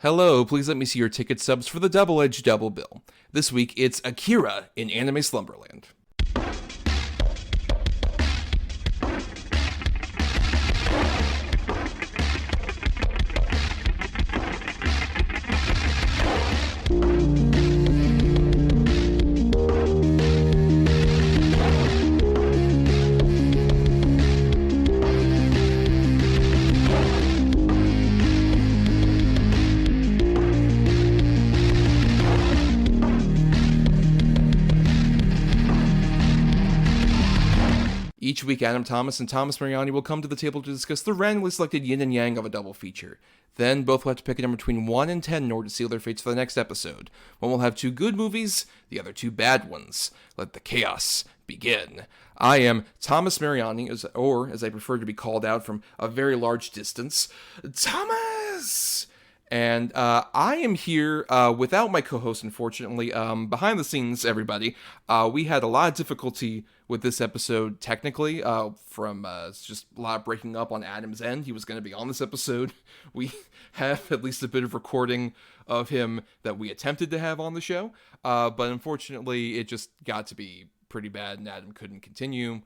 Hello, please let me see your ticket stubs for the double-edged double bill. This week, it's Akira in Anime Slumberland. Each week, Adam Thomas and Thomas Mariani will come to the table to discuss the randomly selected yin and yang of a double feature. Then, both will have to pick a number between 1 and 10 in order to seal their fates for the next episode. One will have 2 good movies, the other 2 bad ones. Let the chaos begin. I am Thomas Mariani, or as I prefer to be called out from a very large distance, Thomas! And I am here without my co-host, unfortunately. Behind the scenes, everybody, we had a lot of difficulty with this episode technically from just a lot of breaking up on Adam's end. He was going to be on this episode. We have at least a bit of recording of him that we attempted to have on the show. But unfortunately, it just got to be pretty bad and Adam couldn't continue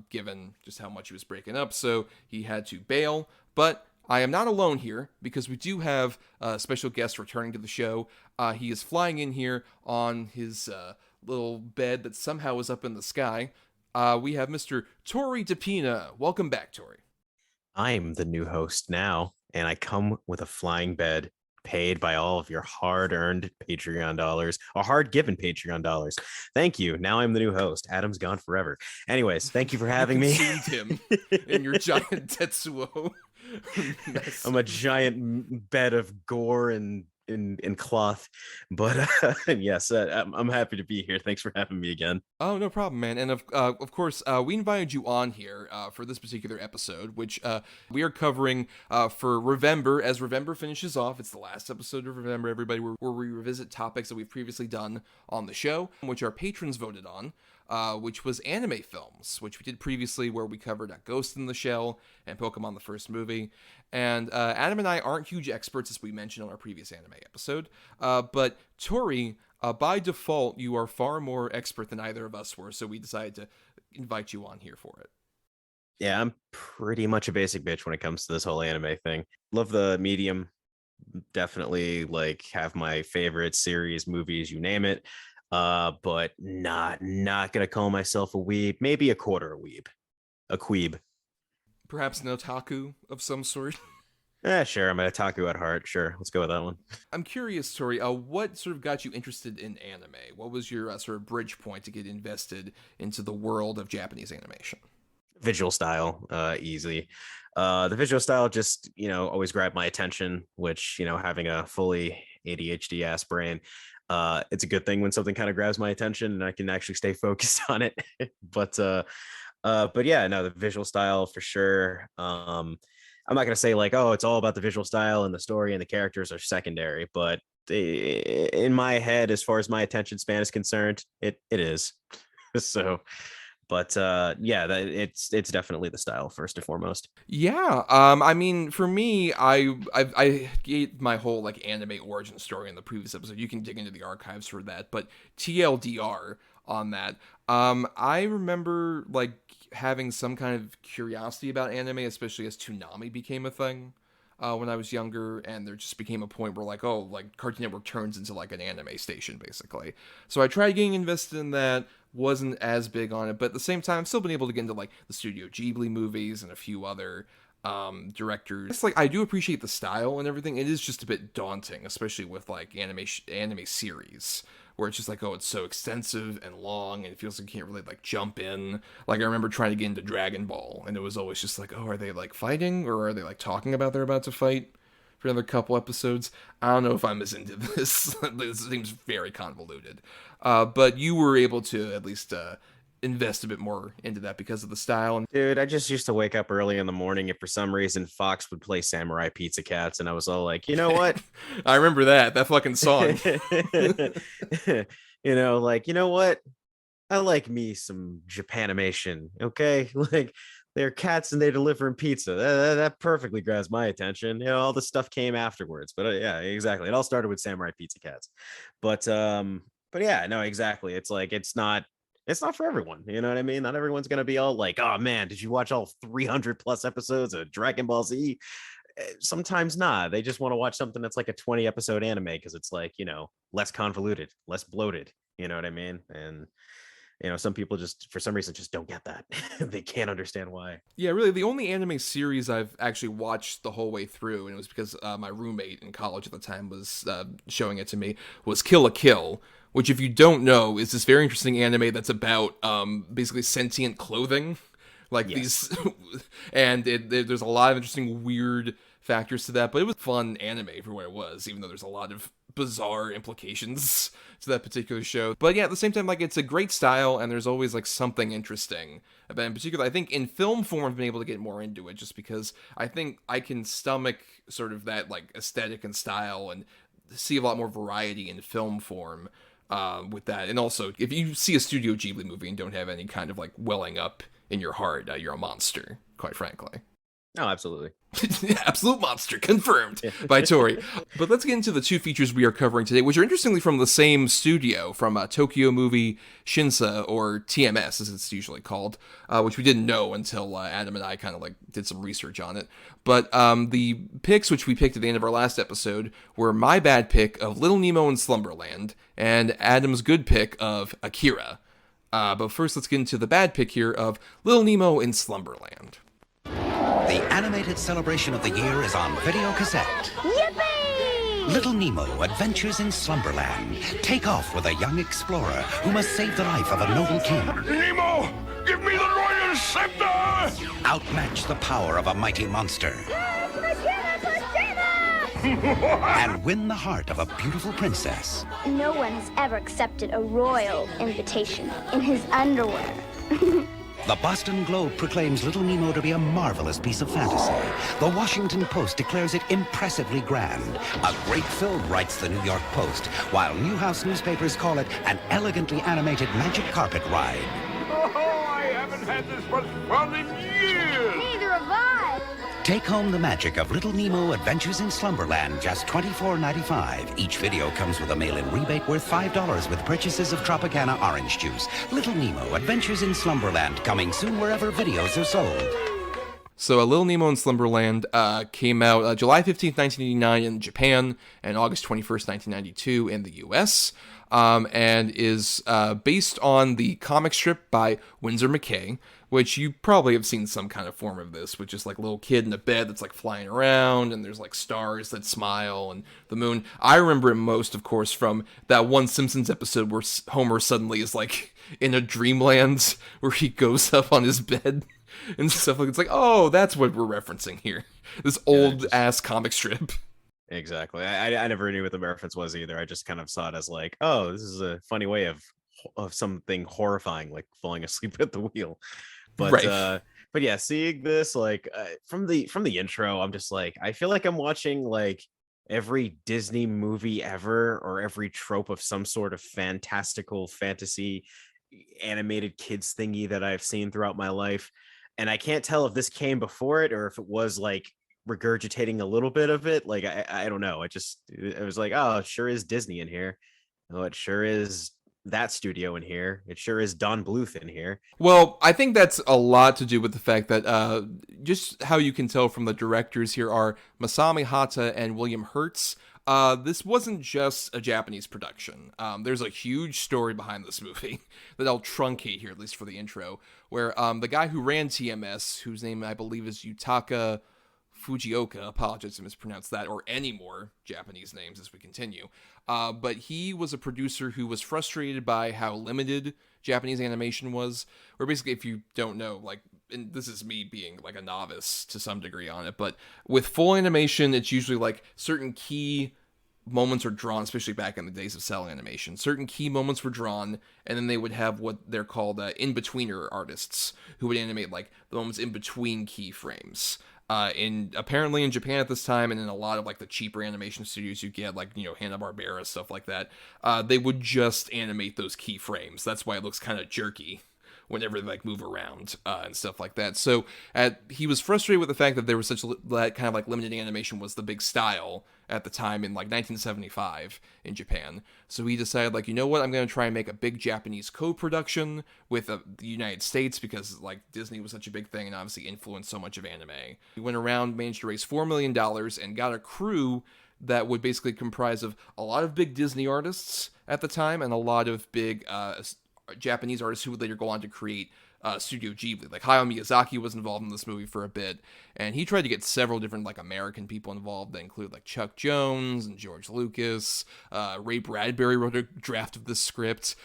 given just how much he was breaking up. So he had to bail. But I am not alone here because we do have a special guest returning to the show. He is flying in here on his little bed that somehow is up in the sky. We have Mr. Torrey Depina. Welcome back, Torrey. I'm the new host now, and I come with a flying bed paid by all of your hard-earned Patreon dollars, or hard-given Patreon dollars. Thank you. Now I'm the new host. Adam's gone forever. Anyways, thank you for having me. Consumed him in your giant Tetsuo. I'm a giant bed of gore and in cloth, but yes, I'm happy to be here. Thanks for having me again. Oh, no problem, man. And of course, we invited you on here for this particular episode, which we are covering for Revember. As Revember finishes off, it's the last episode of Revember, everybody, where we revisit topics that we've previously done on the show, which our patrons voted on. Which was anime films, which we did previously, where we covered Ghost in the Shell and Pokemon the first movie. And Adam and I aren't huge experts, as we mentioned on our previous anime episode. But Tori, by default, you are far more expert than either of us were, so we decided to invite you on here for it. Yeah, I'm pretty much a basic bitch when it comes to this whole anime thing. Love the medium. Definitely have my favorite series, movies, you name it. But not gonna call myself a weeb. Maybe a quarter a weeb, a queeb. Perhaps an otaku of some sort. Sure. I'm an otaku at heart. Sure, let's go with that one. I'm curious, Tori. What sort of got you interested in anime? What was your sort of bridge point to get invested into the world of Japanese animation? Visual style, easy. The visual style just always grabbed my attention. Which having a fully ADHD ass brain. It's a good thing when something kind of grabs my attention and I can actually stay focused on it. but yeah, no, the visual style for sure. I'm not going to say oh, it's all about the visual style and the story and the characters are secondary, but in my head, as far as my attention span is concerned, it is. So, but yeah, it's definitely the style first and foremost. Yeah, I mean, for me, I gave my whole anime origin story in the previous episode. You can dig into the archives for that, but TLDR on that. I remember having some kind of curiosity about anime, especially as Toonami became a thing when I was younger, and there just became a point where Cartoon Network turns into an anime station basically. So I tried getting invested in that. Wasn't as big on it, but at the same time, I've still been able to get into the Studio Ghibli movies and a few other directors. It's I do appreciate the style and everything. It is just a bit daunting, especially with anime series, where it's just oh, it's so extensive and long, and it feels like you can't really jump in. I remember trying to get into Dragon Ball, and it was always just oh, are they fighting, or are they talking about they're about to fight for another couple episodes? I don't know if I'm as into this. This seems very convoluted. But you were able to at least invest a bit more into that because of the style. Dude, I just used to wake up early in the morning and for some reason Fox would play Samurai Pizza Cats and I was all you know what? I remember that fucking song. You know what? I like me some Japanimation, okay? they're cats and they're delivering pizza. That perfectly grabs my attention. All the stuff came afterwards, but yeah, exactly. It all started with samurai pizza cats, but yeah, no, exactly. It's like it's not for everyone. You know what I mean? Not everyone's gonna be all like, oh man, did you watch all 300 plus episodes of Dragon Ball Z? Sometimes not. They just want to watch something that's like a 20 episode anime because it's like, less convoluted, less bloated. You know what I mean? And some people just for some reason just don't get that. They can't understand why. Yeah, really, the only anime series I've actually watched the whole way through, and it was because my roommate in college at the time was showing it to me, was Kill la Kill, which, if you don't know, is this very interesting anime that's about basically sentient clothing. Like Yes. these, and there's a lot of interesting, weird factors to that, but it was fun anime for what it was, even though there's a lot of bizarre implications to that particular show. But yeah, at the same time, like, it's a great style, and there's always like something interesting about it. In particular, I think in film form I've been able to get more into it, just because I think I can stomach sort of that like aesthetic and style, and see a lot more variety in film form with that. And also, if you see a Studio Ghibli movie and don't have any kind of like welling up in your heart, you're a monster, quite frankly. Oh, absolutely. Absolute monster, confirmed by Torrey. But let's get into the two features we are covering today, which are interestingly from the same studio, from Tokyo Movie Shinsa, or TMS as it's usually called, which we didn't know until Adam and I kind of like did some research on it. But the picks which we picked at the end of our last episode were my bad pick of Little Nemo and Slumberland, and Adam's good pick of Akira. But first, let's get into the bad pick here of Little Nemo in Slumberland. The animated celebration of the year is on video cassette. Yippee! Little Nemo Adventures in Slumberland. Take off with a young explorer who must save the life of a noble king. Nemo, give me the royal scepter! Outmatch the power of a mighty monster. And win the heart of a beautiful princess. No one has ever accepted a royal invitation in his underwear. The Boston Globe proclaims Little Nemo to be a marvelous piece of fantasy. The Washington Post declares it impressively grand. A great film, writes the New York Post, while Newhouse newspapers call it an elegantly animated magic carpet ride. Oh, I haven't had this much fun in years! Neither have I. Take home the magic of Little Nemo Adventures in Slumberland, just $24.95. Each video comes with a mail-in rebate worth $5 with purchases of Tropicana orange juice. Little Nemo Adventures in Slumberland, coming soon wherever videos are sold. So, Little Nemo in Slumberland came out July 15th, 1989 in Japan, and August 21st, 1992 in the US, and is based on the comic strip by Winsor McCay, which you probably have seen some kind of form of this, with just like a little kid in a bed that's like flying around, and there's like stars that smile, and the moon. I remember it most, of course, from that one Simpsons episode where Homer suddenly is like in a dreamland where he goes up on his bed and stuff. Like, it's like, oh, that's what we're referencing here. This old ass comic strip. Exactly. I never knew what the reference was either. I just kind of saw it as like, oh, this is a funny way of something horrifying, like falling asleep at the wheel. But Right. But yeah, seeing this like from the intro, I'm just like, I feel like I'm watching like every Disney movie ever, or every trope of some sort of fantastical fantasy animated kids thingy that I've seen throughout my life. And I can't tell if this came before it or if it was like regurgitating a little bit of it. Like I don't know. It was like, oh, it sure is Disney in here. Oh, it sure is that studio in here. It sure is Don Bluth in here. Well, I think that's a lot to do with the fact that just how you can tell from the directors here are Masami Hata and William Hertz. This wasn't just a Japanese production. There's a huge story behind this movie that I'll truncate here, at least for the intro, where the guy who ran TMS, whose name I believe is Yutaka Fujioka, apologize if I mispronounced that, or any more Japanese names as we continue. But he was a producer who was frustrated by how limited Japanese animation was, where basically, if you don't know, like, and this is me being like a novice to some degree on it, but with full animation, it's usually like certain key moments are drawn, especially back in the days of cell animation. Certain key moments were drawn, and then they would have what they're called in-betweener artists who would animate like the moments in between key frames. Apparently in Japan at this time, and in a lot of like the cheaper animation studios you get, like, Hanna-Barbera, stuff like that, they would just animate those key frames. That's why it looks kind of jerky whenever they like move around and stuff like that. So he was frustrated with the fact that there was such that kind of like limited animation was the big style at the time in like 1975 in Japan. So he decided, like, you know what, I'm going to try and make a big Japanese co-production with the United States, because like Disney was such a big thing and obviously influenced so much of anime. He went around, managed to raise $4 million and got a crew that would basically comprise of a lot of big Disney artists at the time and a lot of big Japanese artists who would later go on to create Studio Ghibli. Like Hayao Miyazaki was involved in this movie for a bit, and he tried to get several different like American people involved that include like Chuck Jones and George Lucas. Ray Bradbury wrote a draft of the script.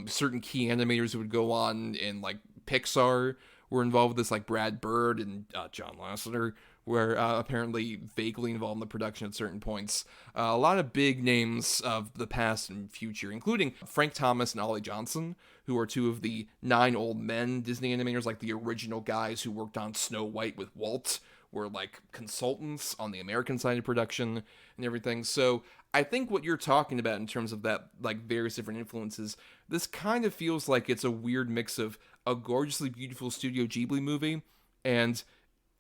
Certain key animators who would go on in like Pixar were involved with this, like Brad Bird and John Lasseter were apparently vaguely involved in the production at certain points. A lot of big names of the past and future, including Frank Thomas and Ollie Johnson, who are two of the 9 old men Disney animators, like the original guys who worked on Snow White with Walt, were like consultants on the American side of production and everything. So I think what you're talking about in terms of that, like various different influences, this kind of feels like it's a weird mix of a gorgeously beautiful Studio Ghibli movie and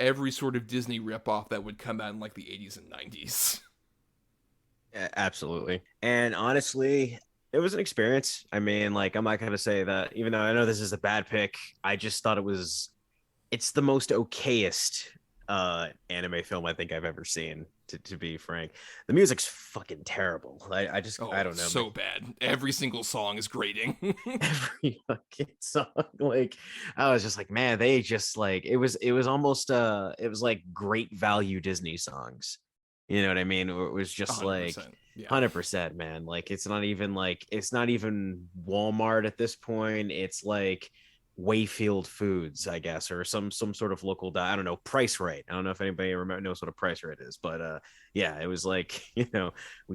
every sort of Disney ripoff that would come out in like the 80s and 90s. Yeah, absolutely. And honestly, it was an experience. I mean, like, I'm not going to say that, even though I know this is a bad pick, I just thought it's the most okayest anime film I think I've ever seen, to be frank. The music's fucking terrible. I don't know. So bad. Every single song is grating. Every fucking song, like, I was just like, man, they just like, it was almost it was like great value Disney songs. You know what I mean? Or it was just like 100%, man. Like, it's not even Walmart at this point. It's like Wayfield Foods, I guess, or some sort of local, I don't know, Price Right. I don't know if anybody knows what a Price Right is, but yeah, it was like, you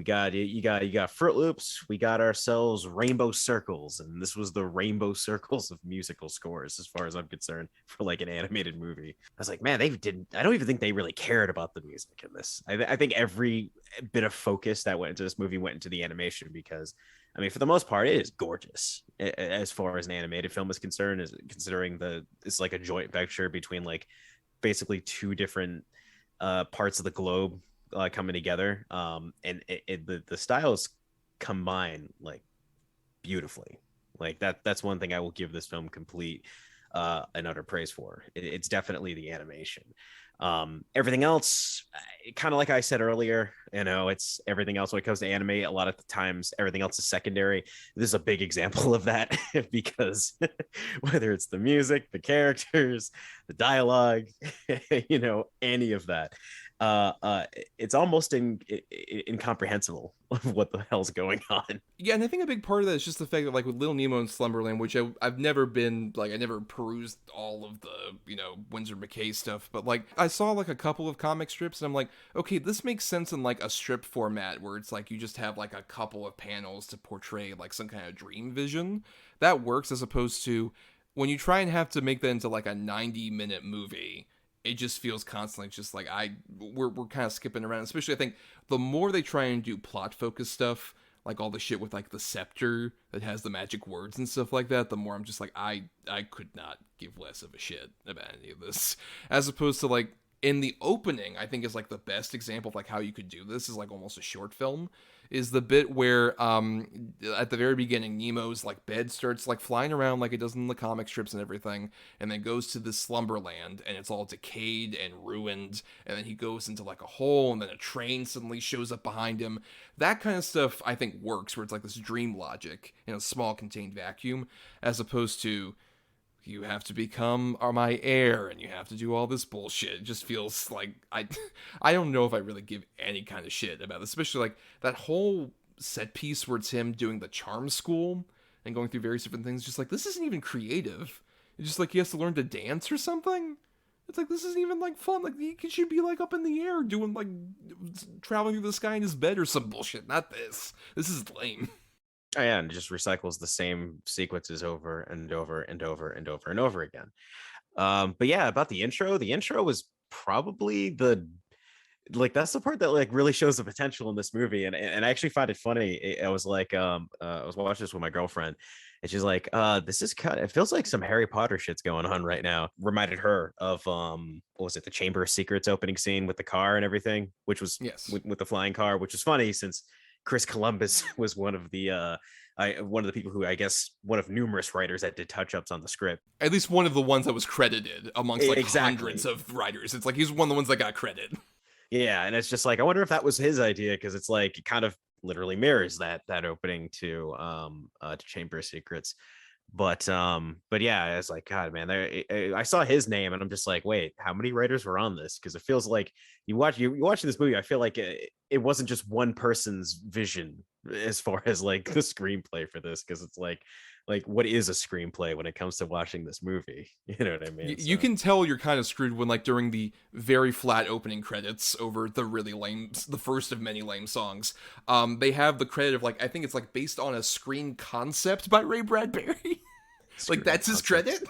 got Fruit Loops, we got ourselves Rainbow Circles, and this was the Rainbow Circles of musical scores, as far as I'm concerned, for like an animated movie. I was like, man, I don't even think they really cared about the music in this. I think every bit of focus that went into this movie went into the animation, because I mean, for the most part, it is gorgeous as far as an animated film is concerned, considering it's like a joint venture between like basically 2 different parts of the globe coming together. And the styles combine like beautifully. Like that's one thing I will give this film complete and utter praise for. It's definitely the animation. Everything else, kind of like I said earlier, it's everything else when it comes to anime. A lot of the times, everything else is secondary. This is a big example of that, because whether it's the music, the characters, the dialogue, any of that, it's almost incomprehensible of what the hell's going on. Yeah, and I think a big part of that is just the fact that, like, with Little Nemo and Slumberland, which I've never been, like, I never perused all of the, Winsor McKay stuff, but, like, I saw, like, a couple of comic strips, and I'm like, okay, this makes sense in, like, a strip format, where it's, like, you just have, like, a couple of panels to portray, like, some kind of dream vision. That works, as opposed to when you try and have to make that into, like, a 90-minute movie, it just feels constantly just like we're kind of skipping around. Especially, I think the more they try and do plot focused stuff, like all the shit with like the scepter that has the magic words and stuff like that, the more I'm just like, I could not give less of a shit about any of this. As opposed to, like, in the opening, I think is like the best example of like how you could do this, is like almost a short film, is the bit where at the very beginning, Nemo's like bed starts like flying around like it does in the comic strips and everything, and then goes to this Slumberland and it's all decayed and ruined, and then he goes into like a hole, and then a train suddenly shows up behind him. That kind of stuff I think works, where it's like this dream logic in a small contained vacuum, as opposed to you have to become my heir and you have to do all this bullshit. It just feels like I don't know if I really give any kind of shit about this, especially like that whole set piece where it's him doing the charm school and going through various different things. Just like, this isn't even creative. It's just like he has to learn to dance or something. It's like, this isn't even like fun. Like, he should be like up in the air doing like traveling through the sky in his bed or some bullshit. Not this. This is lame. Oh, yeah, and it just recycles the same sequences over and over and over and over and over again. But yeah, about the intro was probably like that's the part that like really shows the potential in this movie. And I actually find it funny. I was like, I was watching this with my girlfriend, and she's like, this is kind of, it feels like some Harry Potter shit's going on right now. Reminded her of what was it, the Chamber of Secrets opening scene with the car and everything, which was Yes. with the flying car, which was funny since Chris Columbus was one of the people who, I guess, one of numerous writers that did touch-ups on the script. At least one of the ones that was credited amongst like Exactly. hundreds of writers. It's like he's one of the ones that got credit. Yeah, and it's just like I wonder if that was his idea, because it's like it kind of literally mirrors that opening to Chamber of Secrets. But yeah, it's like, God, man, I saw his name and I'm just like, wait, how many writers were on this? Because it feels like you watching this movie, I feel like it wasn't just one person's vision as far as like the screenplay for this, because it's like what is a screenplay when it comes to watching this movie? You know what I mean? You can tell you're kind of screwed when, like, during the very flat opening credits over the really lame, the first of many lame songs, they have the credit of, like, I think it's, like, based on a screen concept by Ray Bradbury. Like, that's his credit?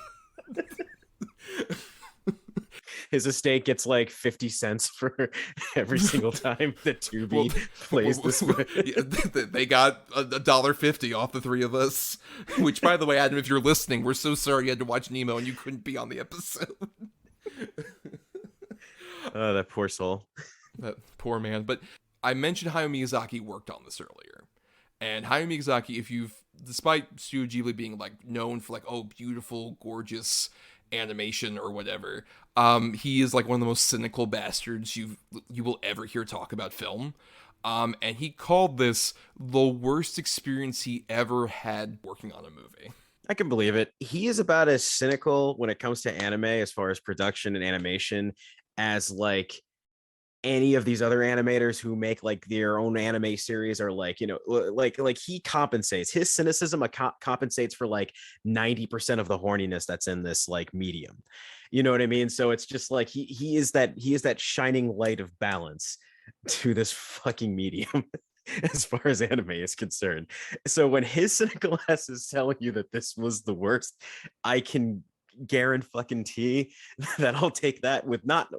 His estate gets like 50 cents for every single time that Tubi plays this movie. They got $1.50 off the three of us. Which, by the way, Adam, if you're listening, we're so sorry you had to watch Nemo and you couldn't be on the episode. Oh, that poor soul. That poor man. But I mentioned Hayao Miyazaki worked on this earlier. And Hayao Miyazaki, despite Studio Ghibli being like known for like, oh, beautiful, gorgeous animation or whatever, he is like one of the most cynical bastards you will ever hear talk about film. And he called this the worst experience he ever had working on a movie. I can believe it. He is about as cynical when it comes to anime as far as production and animation as like any of these other animators who make like their own anime series, or like, you know, like he compensates. His cynicism compensates for like 90% of the horniness that's in this like medium. You know what I mean? So it's just like he is that shining light of balance to this fucking medium as far as anime is concerned. So when his cynical ass is telling you that this was the worst, I can guarantee that I'll take that with not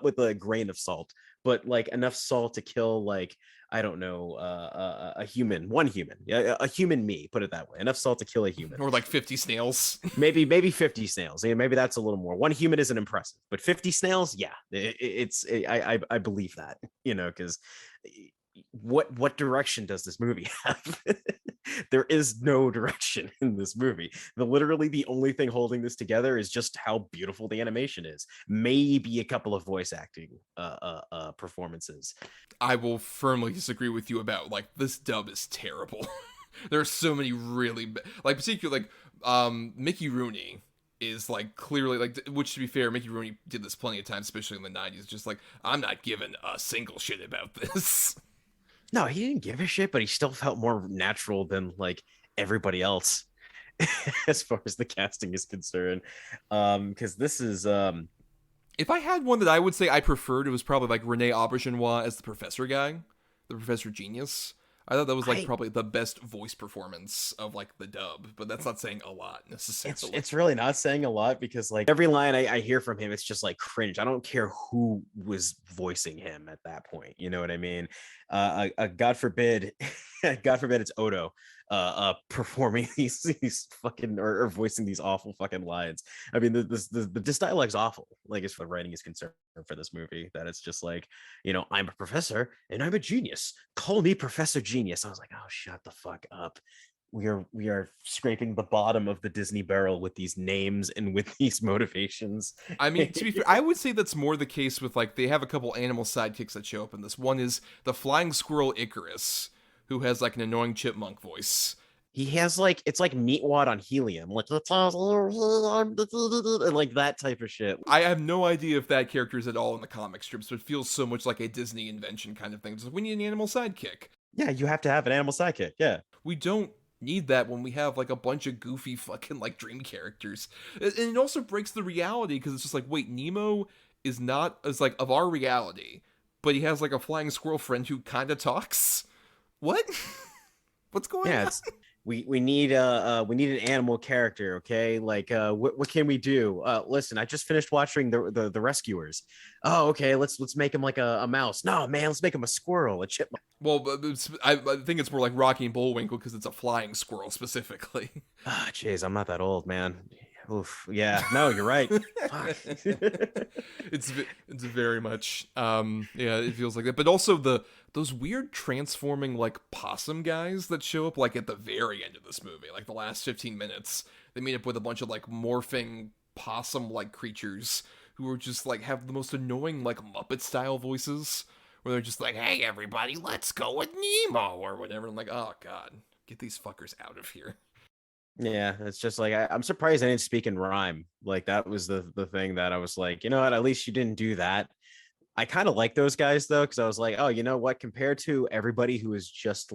with a grain of salt, but like enough salt to kill, like, I don't know, a human me, put it that way. Enough salt to kill a human. Or like 50 snails. maybe 50 snails. Yeah, maybe that's a little more. One human isn't impressive, but 50 snails, yeah, I believe that, you know, because what direction does this movie have? There is no direction in this movie. Literally the only thing holding this together is just how beautiful the animation is. Maybe a couple of voice acting performances. I will firmly disagree with you about, like, this dub is terrible. There are so many really like, particularly like Mickey Rooney is like clearly like, which to be fair, Mickey Rooney did this plenty of times, especially in the 90s, just like, I'm not giving a single shit about this. No, he didn't give a shit, but he still felt more natural than like everybody else as far as the casting is concerned. Because this is if I had one that I would say I preferred, it was probably like Rene Auberjonois as the professor guy, the professor genius. I thought that was like probably the best voice performance of like the dub, but that's not saying a lot necessarily. It's really not saying a lot, because like every line I hear from him, it's just like cringe. I don't care who was voicing him at that point. You know what I mean? God forbid, God forbid it's Odo performing these fucking or voicing these awful fucking lines. I mean, this dialogue's awful, like, as far as writing is concerned for this movie, that it's just like, you know, I'm a professor and I'm a genius. Call me Professor Genius. I was like, oh, shut the fuck up. We are scraping the bottom of the Disney barrel with these names and with these motivations. I mean, to be fair, I would say that's more the case with, like, they have a couple animal sidekicks that show up in this. One is the flying squirrel Icarus, who has like an annoying chipmunk voice. He has like, it's like Meatwad on helium, like like that type of shit. I have no idea if that character is at all in the comic strips, but it feels so much like a Disney invention kind of thing. It's like, we need an animal sidekick. Yeah, you have to have an animal sidekick. Yeah, we don't need that when we have like a bunch of goofy fucking like dream characters. And it also breaks the reality, because it's just like, wait, Nemo is not as like of our reality, but he has like a flying squirrel friend who kind of talks. What? What's going on? we need an animal character, okay? Like what can we do? Listen, I just finished watching the Rescuers. Oh, okay, let's make him like a mouse. No, man, let's make him a squirrel, a chipmunk. Well, I think it's more like Rocky and Bullwinkle because it's a flying squirrel specifically. Ah, jeez, I'm not that old, man. Oof. Yeah, no, you're right. Fuck. It's very much yeah, it feels like that. But also those weird transforming like possum guys that show up like at the very end of this movie, like the last 15 minutes, they meet up with a bunch of like morphing possum like creatures who are just like have the most annoying like Muppet style voices where they're just like, "Hey everybody, let's go with Nemo" or whatever. I'm like, "Oh god, get these fuckers out of here." Yeah, it's just like I'm surprised I didn't speak in rhyme. Like that was the thing that I was like, you know what? At least you didn't do that. I kind of like those guys though, because I was like, oh, you know what? Compared to everybody who is just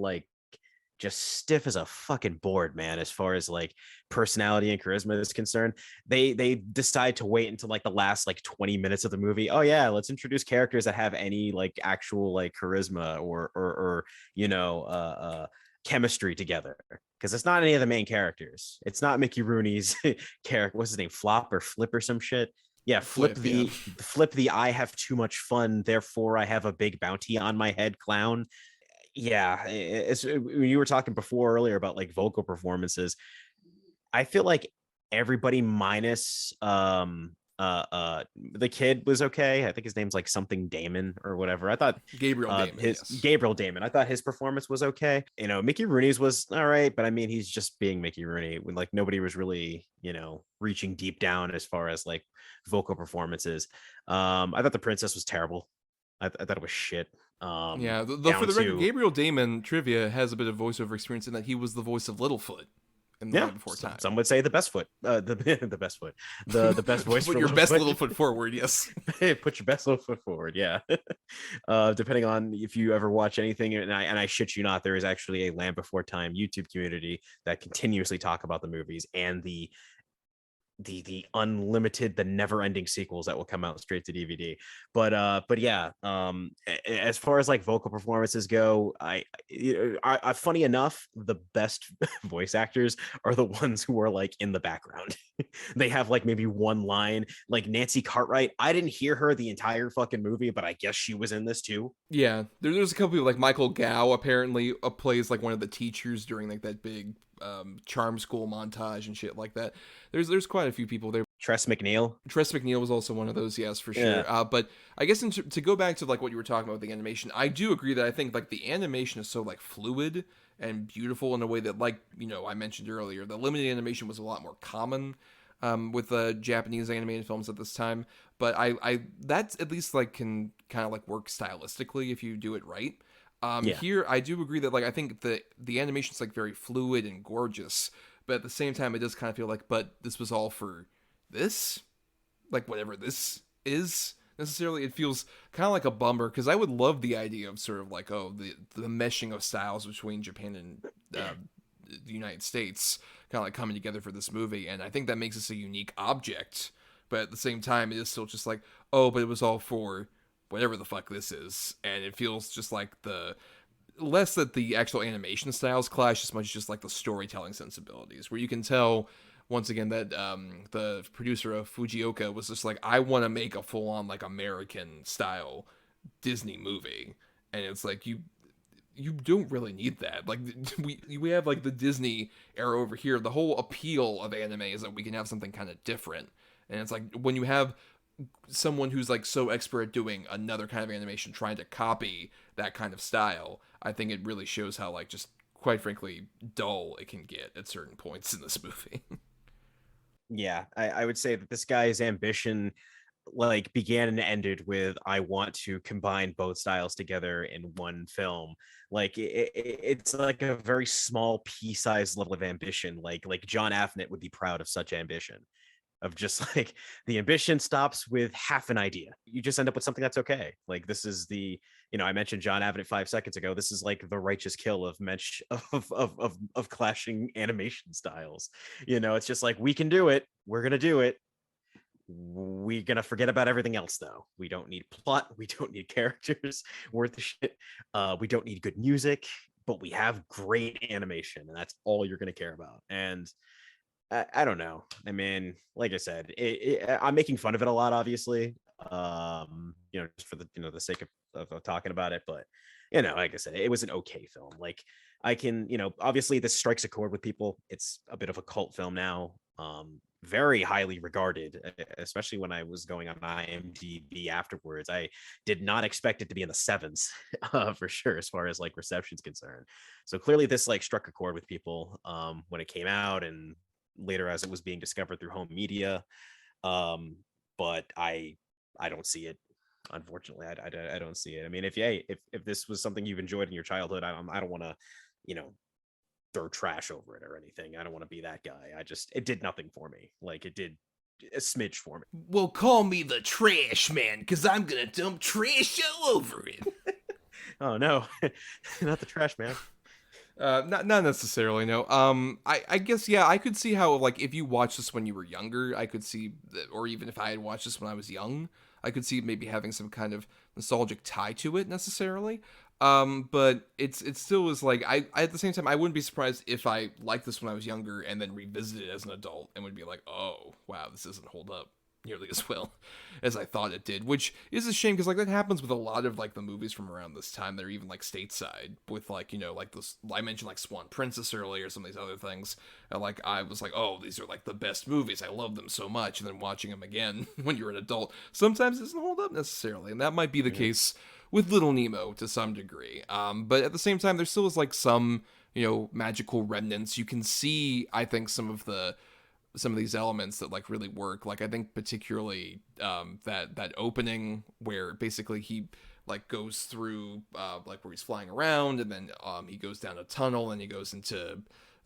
stiff as a fucking board, man, as far as like personality and charisma is concerned, they decide to wait until like the last like 20 minutes of the movie. Oh yeah, let's introduce characters that have any like actual like charisma or you know chemistry together, because it's not any of the main characters. It's not Mickey Rooney's character. What's his name? Flop or Flip or some shit. Yeah, flip the I have too much fun, therefore I have a big bounty on my head clown. Yeah, it's when you were talking before earlier about like vocal performances. I feel like everybody minus the kid was okay. I think his name's like something Damon or whatever. I thought Gabriel Damon, yes. Gabriel Damon. I thought his performance was okay. You know, Mickey Rooney's was all right, but I mean, he's just being Mickey Rooney when like nobody was really, you know, reaching deep down as far as like vocal performances. I thought the princess was terrible. I thought it was shit. Yeah, though for the record, Gabriel Damon trivia has a bit of voiceover experience in that he was the voice of Littlefoot in the Land Before Time. Some would say the best foot, the best foot, the best voice. Put your best little foot forward, yes. Put your best little foot forward, yeah. Depending on if you ever watch anything, and I shit you not, there is actually a Land Before Time YouTube community that continuously talk about the movies and the unlimited, the never-ending sequels that will come out straight to DVD. But yeah, as far as like vocal performances go, I funny enough, the best voice actors are the ones who are like in the background. They have like maybe one line. Like Nancy Cartwright, I didn't hear her the entire fucking movie, but I guess she was in this too. Yeah, there's a couple people like Michael Gow apparently plays like one of the teachers during like that big charm school montage and shit like that. There's quite a few people there. Tress MacNeille was also one of those, yes, for sure. Yeah. But I guess to go back to like what you were talking about with the animation, I do agree that I think like the animation is so like fluid and beautiful in a way that, like, you know, I mentioned earlier, the limited animation was a lot more common with the Japanese animated films at this time. But I that's at least like can kind of like work stylistically if you do it right. Here I do agree that like I think the animation's like very fluid and gorgeous, but at the same time it does kind of feel like, but this was all for this, like whatever this is necessarily. It feels kind of like a bummer because I would love the idea of sort of like the meshing of styles between Japan and the United States kind of like coming together for this movie, and I think that makes this a unique object. But at the same time, it is still just like, oh, but it was all for whatever the fuck this is, and it feels just like the less that the actual animation styles clash as much just like the storytelling sensibilities, where you can tell once again that the producer of Fujioka was just like, I want to make a full-on like American style Disney movie, and it's like you don't really need that. Like we have like the Disney era over here. The whole appeal of anime is that we can have something kind of different, and it's like when you have someone who's like so expert at doing another kind of animation trying to copy that kind of style, I think it really shows how like just quite frankly dull it can get at certain points in this movie. Yeah, I would say that this guy's ambition like began and ended with, I want to combine both styles together in one film. Like it's like a very small pea-sized level of ambition. Like John Avnet would be proud of such ambition, of just like the ambition stops with half an idea. You just end up with something that's okay. Like this is the, you know, I mentioned John Avnet 5 seconds ago. This is like the righteous kill of of clashing animation styles. You know, it's just like, we can do it. We're going to do it. We're going to forget about everything else though. We don't need plot. We don't need characters worth the shit. We don't need good music. but we have great animation, and that's all you're going to care about. And I don't know. I mean, like I said, I'm making fun of it a lot, obviously, just for the sake of talking about it. But like I said, it was an okay film. Like I can, obviously this strikes a chord with people. It's a bit of a cult film now. Very highly regarded, especially when I was going on IMDb afterwards. I did not expect it to be in the sevens, for sure, as far as like reception's concerned. So clearly this like struck a chord with people when it came out, and later as it was being discovered through home media. But I don't see it. Unfortunately, I don't see it. I mean, if this was something you've enjoyed in your childhood, I don't want to, throw trash over it or anything. I don't want to be that guy. It did nothing for me. Like it did a smidge for me. Well, call me the trash man, because I'm going to dump trash all over it. Oh, no. Not the trash man. Not necessarily, no. I guess, yeah, I could see how, like, if you watched this when you were younger, I could see, or even if I had watched this when I was young, I could see maybe having some kind of nostalgic tie to it necessarily. But it still was like, I at the same time, I wouldn't be surprised if I liked this when I was younger and then revisited it as an adult and would be like, oh, wow, this doesn't hold up nearly as well as I thought it did, which is a shame because like that happens with a lot of like the movies from around this time. They're even like stateside with like, like this, I mentioned like Swan Princess earlier, some of these other things. And like I was like, oh, these are like the best movies. I love them so much. And then watching them again when you're an adult sometimes it doesn't hold up necessarily. And that might be the case with Little Nemo to some degree. But at the same time, there still is like some, magical remnants. You can see, I think, some of these elements that like really work. Like I think particularly that opening where basically he like goes through like where he's flying around, and then he goes down a tunnel and he goes into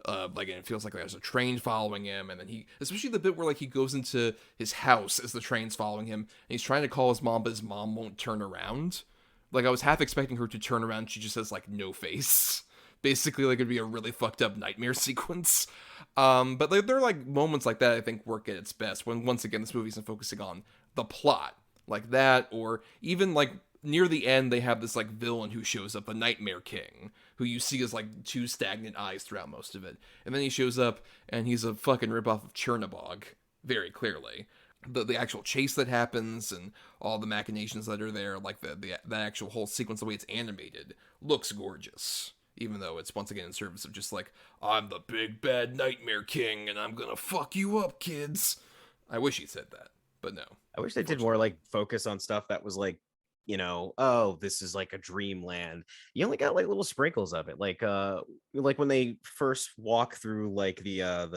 like, and it feels like there's a train following him, and then especially the bit where like he goes into his house as the train's following him, and he's trying to call his mom, but his mom won't turn around. Like I was half expecting her to turn around, she just has like no face. Basically, like it'd be a really fucked up nightmare sequence. But there are like moments like that I think work at its best when once again this movie isn't focusing on the plot like that, or even like near the end they have this like villain who shows up, the Nightmare King, who you see as like two stagnant eyes throughout most of it, and then he shows up and he's a fucking ripoff of Chernobog, very clearly. The actual chase that happens and all the machinations that are there, like the actual whole sequence, the way it's animated, looks gorgeous. Even though it's once again in service of just like, I'm the big bad Nightmare King and I'm gonna fuck you up, kids. I wish he said that, but no. I wish they did more like focus on stuff that was like, oh, this is like a dreamland. You only got like little sprinkles of it, like when they first walk through like the I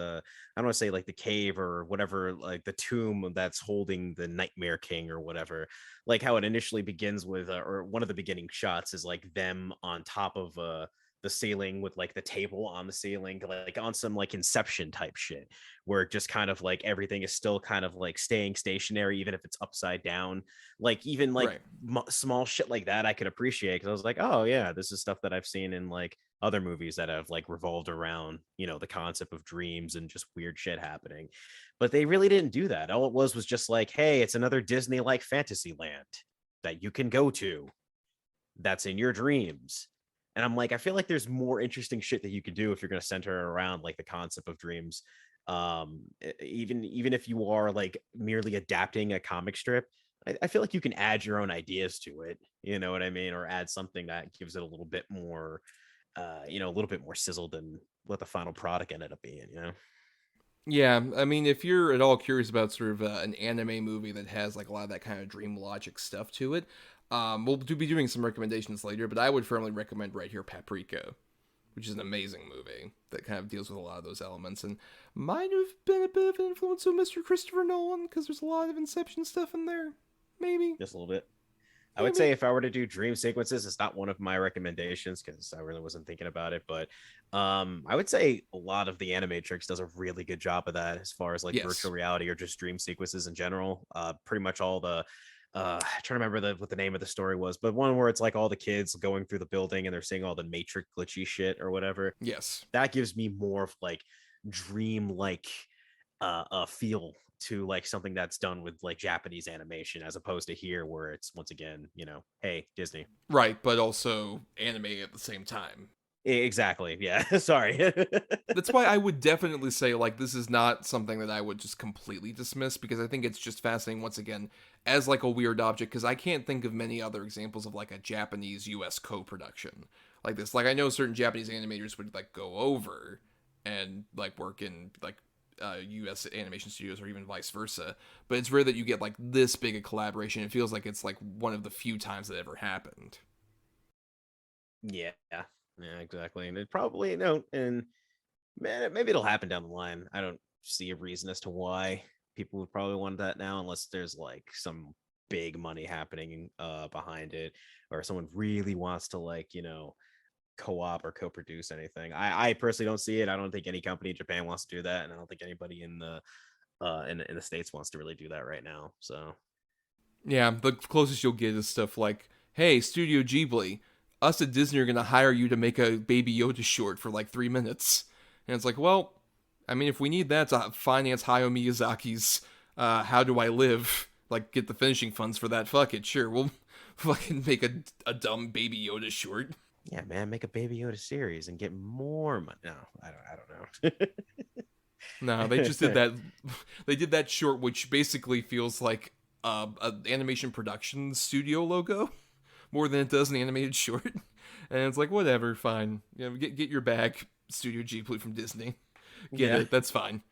don't want to say like the cave or whatever, like the tomb that's holding the Nightmare King or whatever, like how it initially begins with or one of the beginning shots is like them on top of the ceiling with like the table on the ceiling, like on some like Inception type shit, where just kind of like everything is still kind of like staying stationary, even if it's upside down. Like even like small shit like that I could appreciate, because I was like, oh yeah, this is stuff that I've seen in like other movies that have like revolved around, the concept of dreams and just weird shit happening. But they really didn't do that. All it was just like, hey, it's another Disney like fantasy land that you can go to that's in your dreams. And I'm like, I feel like there's more interesting shit that you could do if you're going to center it around like the concept of dreams. Even if you are like merely adapting a comic strip, I feel like you can add your own ideas to it. You know what I mean? Or add something that gives it a little bit more, a little bit more sizzle than what the final product ended up being, Yeah, I mean, if you're at all curious about sort of an anime movie that has like a lot of that kind of dream logic stuff to it, we'll be doing some recommendations later, but I would firmly recommend right here Paprika, which is an amazing movie that kind of deals with a lot of those elements and might have been a bit of an influence on Mr. Christopher Nolan, because there's a lot of Inception stuff in there. Maybe. Just a little bit. I would say if I were to do dream sequences, it's not one of my recommendations because I really wasn't thinking about it. But I would say a lot of the Animatrix does a really good job of that as far as like virtual reality or just dream sequences in general. Pretty much all the I'm trying to remember what the name of the story was, but one where it's like all the kids going through the building and they're seeing all the Matrix glitchy shit or whatever. Yes. That gives me more of like dream like feel to like something that's done with like Japanese animation, as opposed to here where it's once again, hey, Disney. Right, but also anime at the same time. Exactly. Yeah. Sorry. That's why I would definitely say, like, this is not something that I would just completely dismiss, because I think it's just fascinating, once again, as, like, a weird object, because I can't think of many other examples of, like, a Japanese-US co-production like this. Like, I know certain Japanese animators would, like, go over and, like, work in, like, US animation studios, or even vice versa, but it's rare that you get, like, this big a collaboration. It feels like it's, like, one of the few times that ever happened. Yeah. Yeah, exactly. And it probably, and man, maybe it'll happen down the line. I don't see a reason as to why people would probably want that now, unless there's like some big money happening behind it, or someone really wants to, like, co-op or co-produce anything. I personally don't see it. I don't think any company in Japan wants to do that, and I don't think anybody in the in the States wants to really do that right now. So Yeah, the closest you'll get is stuff like, hey, Studio Ghibli, us at Disney are going to hire you to make a Baby Yoda short for like 3 minutes. And it's like, well, I mean, if we need that to finance Hayao Miyazaki's How Do I Live, like, get the finishing funds for that, fuck it, sure, we'll fucking make a dumb Baby Yoda short. yeah, man, make a Baby Yoda series and get more money. No, I don't know. No, they just did that. They did that short, which basically feels like an animation production studio logo more than it does an animated short. And it's like, whatever, fine. Get your bag, Studio Ghibli from Disney. Get it, that's fine.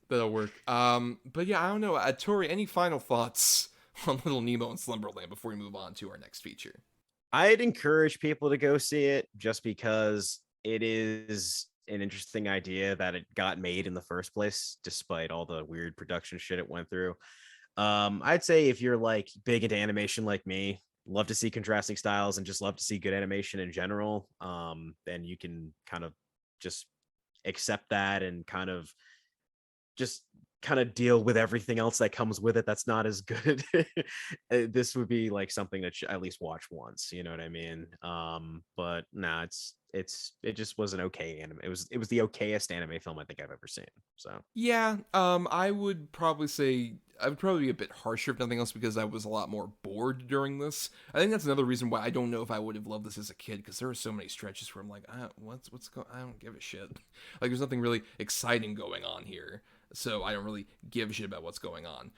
That'll work. But yeah, I don't know. Tori, any final thoughts on Little Nemo and Slumberland before we move on to our next feature? I'd encourage people to go see it, just because it is an interesting idea that it got made in the first place, despite all the weird production shit it went through. I'd say if you're like big into animation like me, love to see contrasting styles and just love to see good animation in general, then you can kind of just accept that and kind of deal with everything else that comes with it that's not as good. This would be like something that at least watch once, you know what I mean? But no, it just was an okay anime. It was the okayest anime film I think I've ever seen. So Yeah, I would probably say I would probably be a bit harsher if nothing else, because I was a lot more bored during this. I think that's another reason why I don't know if I would have loved this as a kid, because there were so many stretches where I'm like, what's going? I don't give a shit. Like, there's nothing really exciting going on here, so I don't really give a shit about what's going on.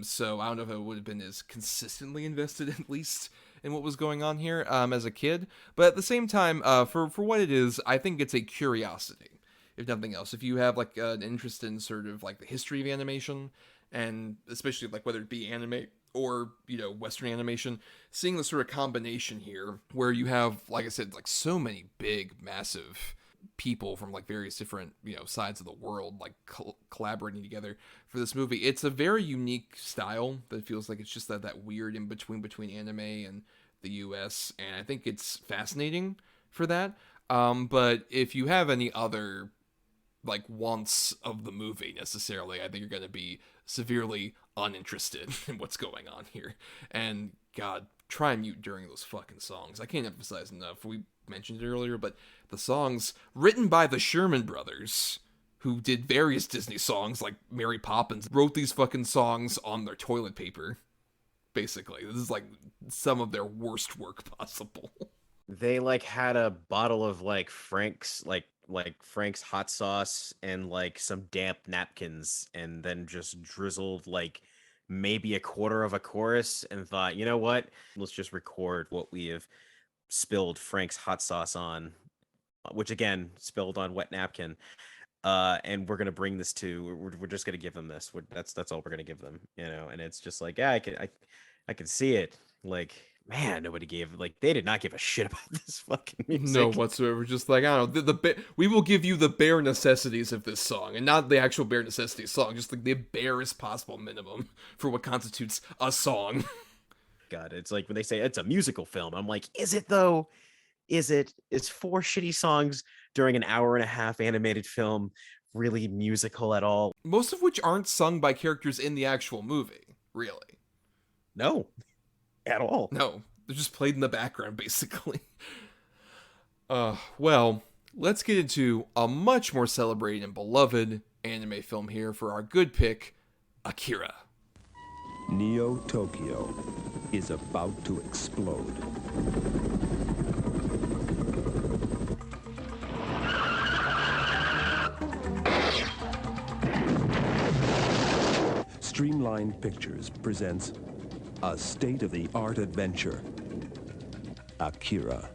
So I don't know if I would have been as consistently invested, at least, in what was going on here as a kid. But at the same time, for what it is, I think it's a curiosity, if nothing else. If you have like an interest in sort of like the history of animation, and especially like whether it be anime or, Western animation, seeing the sort of combination here where you have, like I said, like so many big, massive people from like various different, sides of the world, like collaborating together for this movie. It's a very unique style that feels like it's just that weird in between anime and the US, and I think it's fascinating for that. But if you have any other like wants of the movie necessarily, I think you're going to be severely uninterested in what's going on here. And God, try and mute during those fucking songs. I can't emphasize enough. We mentioned it earlier, but the songs written by the Sherman Brothers, who did various Disney songs like Mary Poppins, wrote these fucking songs on their toilet paper. Basically, this is like some of their worst work possible. they like had a bottle of like Frank's Frank's hot sauce and like some damp napkins, and then just drizzled like maybe a quarter of a chorus and thought, you know what, let's just record what we have spilled Frank's hot sauce on, which again spilled on wet napkin, and we're gonna bring this to, we're just gonna give them this. That's all we're gonna give them, and it's just like, yeah, I can see it. Like, man, they did not give a shit about this fucking music. No whatsoever. Just like, I don't know, we will give you the bare necessities of this song, and not the actual bare necessities song, just like the barest possible minimum for what constitutes a song. God, it's like when they say it's a musical film, I'm like, is it though? Is it? Is 4 shitty songs during an hour and a half animated film really musical at all? Most of which aren't sung by characters in the actual movie, really. No, at all. No, they're just played in the background, basically. Well, let's get into a much more celebrated and beloved anime film here for our good pick, Akira. Neo Tokyo is about to explode. Streamlined Pictures presents a state-of-the-art adventure, Akira.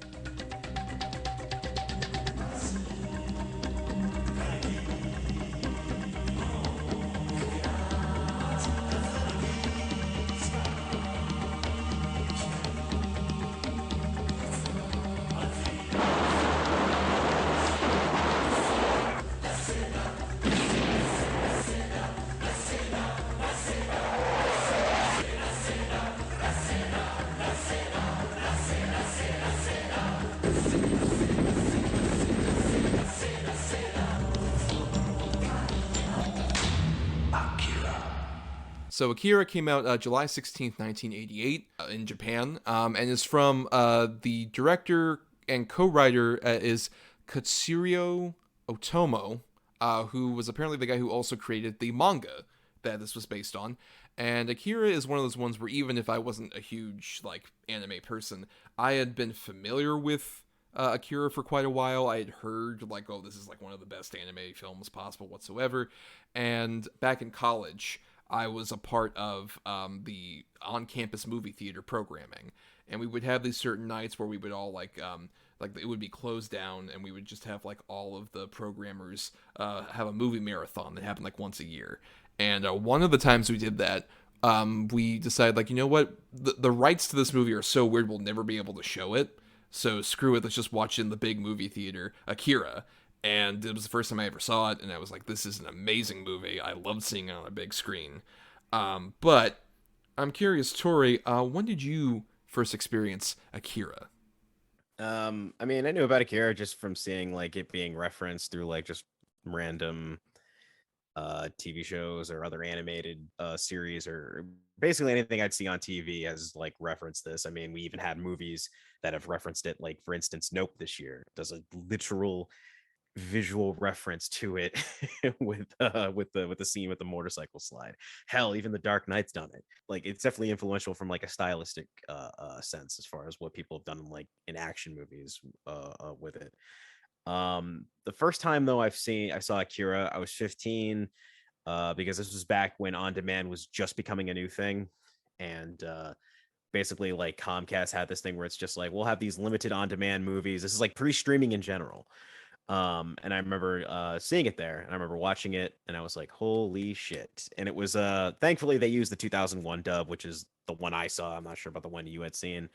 So Akira came out July 16th, 1988 in Japan, and is from the director and co-writer is Katsuhiro Otomo, who was apparently the guy who also created the manga that this was based on. And Akira is one of those ones where even if I wasn't a huge anime person, I had been familiar with Akira for quite a while. I had heard oh, this is one of the best anime films possible whatsoever. And back in college, I was a part of the on-campus movie theater programming, and we would have these certain nights where we would all it would be closed down, and we would just have all of the programmers have a movie marathon that happened once a year. And one of the times we did that, we decided you know what, the rights to this movie are so weird we'll never be able to show it, so screw it, let's just watch it in the big movie theater, Akira. And it was the first time I ever saw it, and I was like, this is an amazing movie. I loved seeing it on a big screen. But I'm curious, Torrey, when did you first experience Akira? I mean, I knew about Akira just from seeing it being referenced through just random TV shows or other animated series, or basically anything I'd see on TV has referenced this. I mean, we even had movies that have referenced it. For instance, Nope this year does a literal visual reference to it with the scene with the motorcycle slide. Hell, even The Dark Knight's done it. It's definitely influential from a stylistic sense as far as what people have done in action movies with it. The first time though I saw Akira, I was 15, because this was back when on demand was just becoming a new thing, and basically Comcast had this thing where it's just we'll have these limited on demand movies. This is pre-streaming in general. And I remember seeing it there, and I remember watching it, and I was like, holy shit. And it was thankfully they used the 2001 dub, which is the one I saw. I'm not sure about the one you had seen.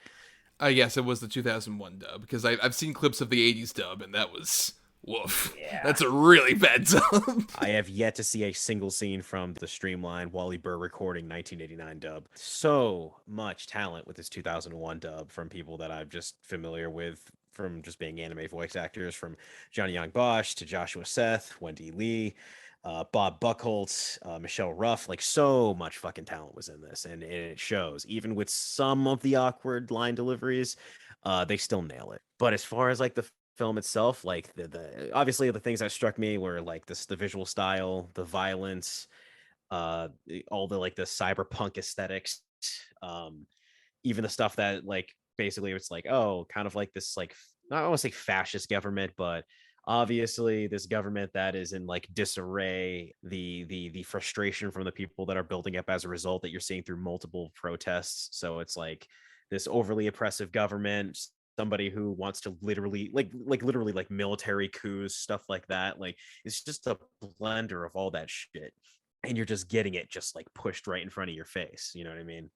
Yes, it was the 2001 dub, because I've seen clips of the 80s dub, and that was woof. Yeah. That's a really bad dub. I have yet to see a single scene from the streamlined Wally Burr recording 1989 dub. So much talent with this 2001 dub from people that I'm just familiar with from just being anime voice actors, from Johnny Young Bosch to Joshua Seth, Wendy Lee, Bob Buchholz, Michelle Ruff. So much fucking talent was in this, and it shows. Even with some of the awkward line deliveries, they still nail it. But as far as the film itself, the obviously the things that struck me were the visual style, the violence, all the the cyberpunk aesthetics, even the stuff that basically it's oh, kind of this I don't want to say fascist government, but obviously this government that is in disarray, the frustration from the people that are building up as a result that you're seeing through multiple protests. So it's this overly oppressive government, somebody who wants to literally literally military coups, stuff like that. It's just a blender of all that shit, and you're just getting it just pushed right in front of your face. You know what I mean?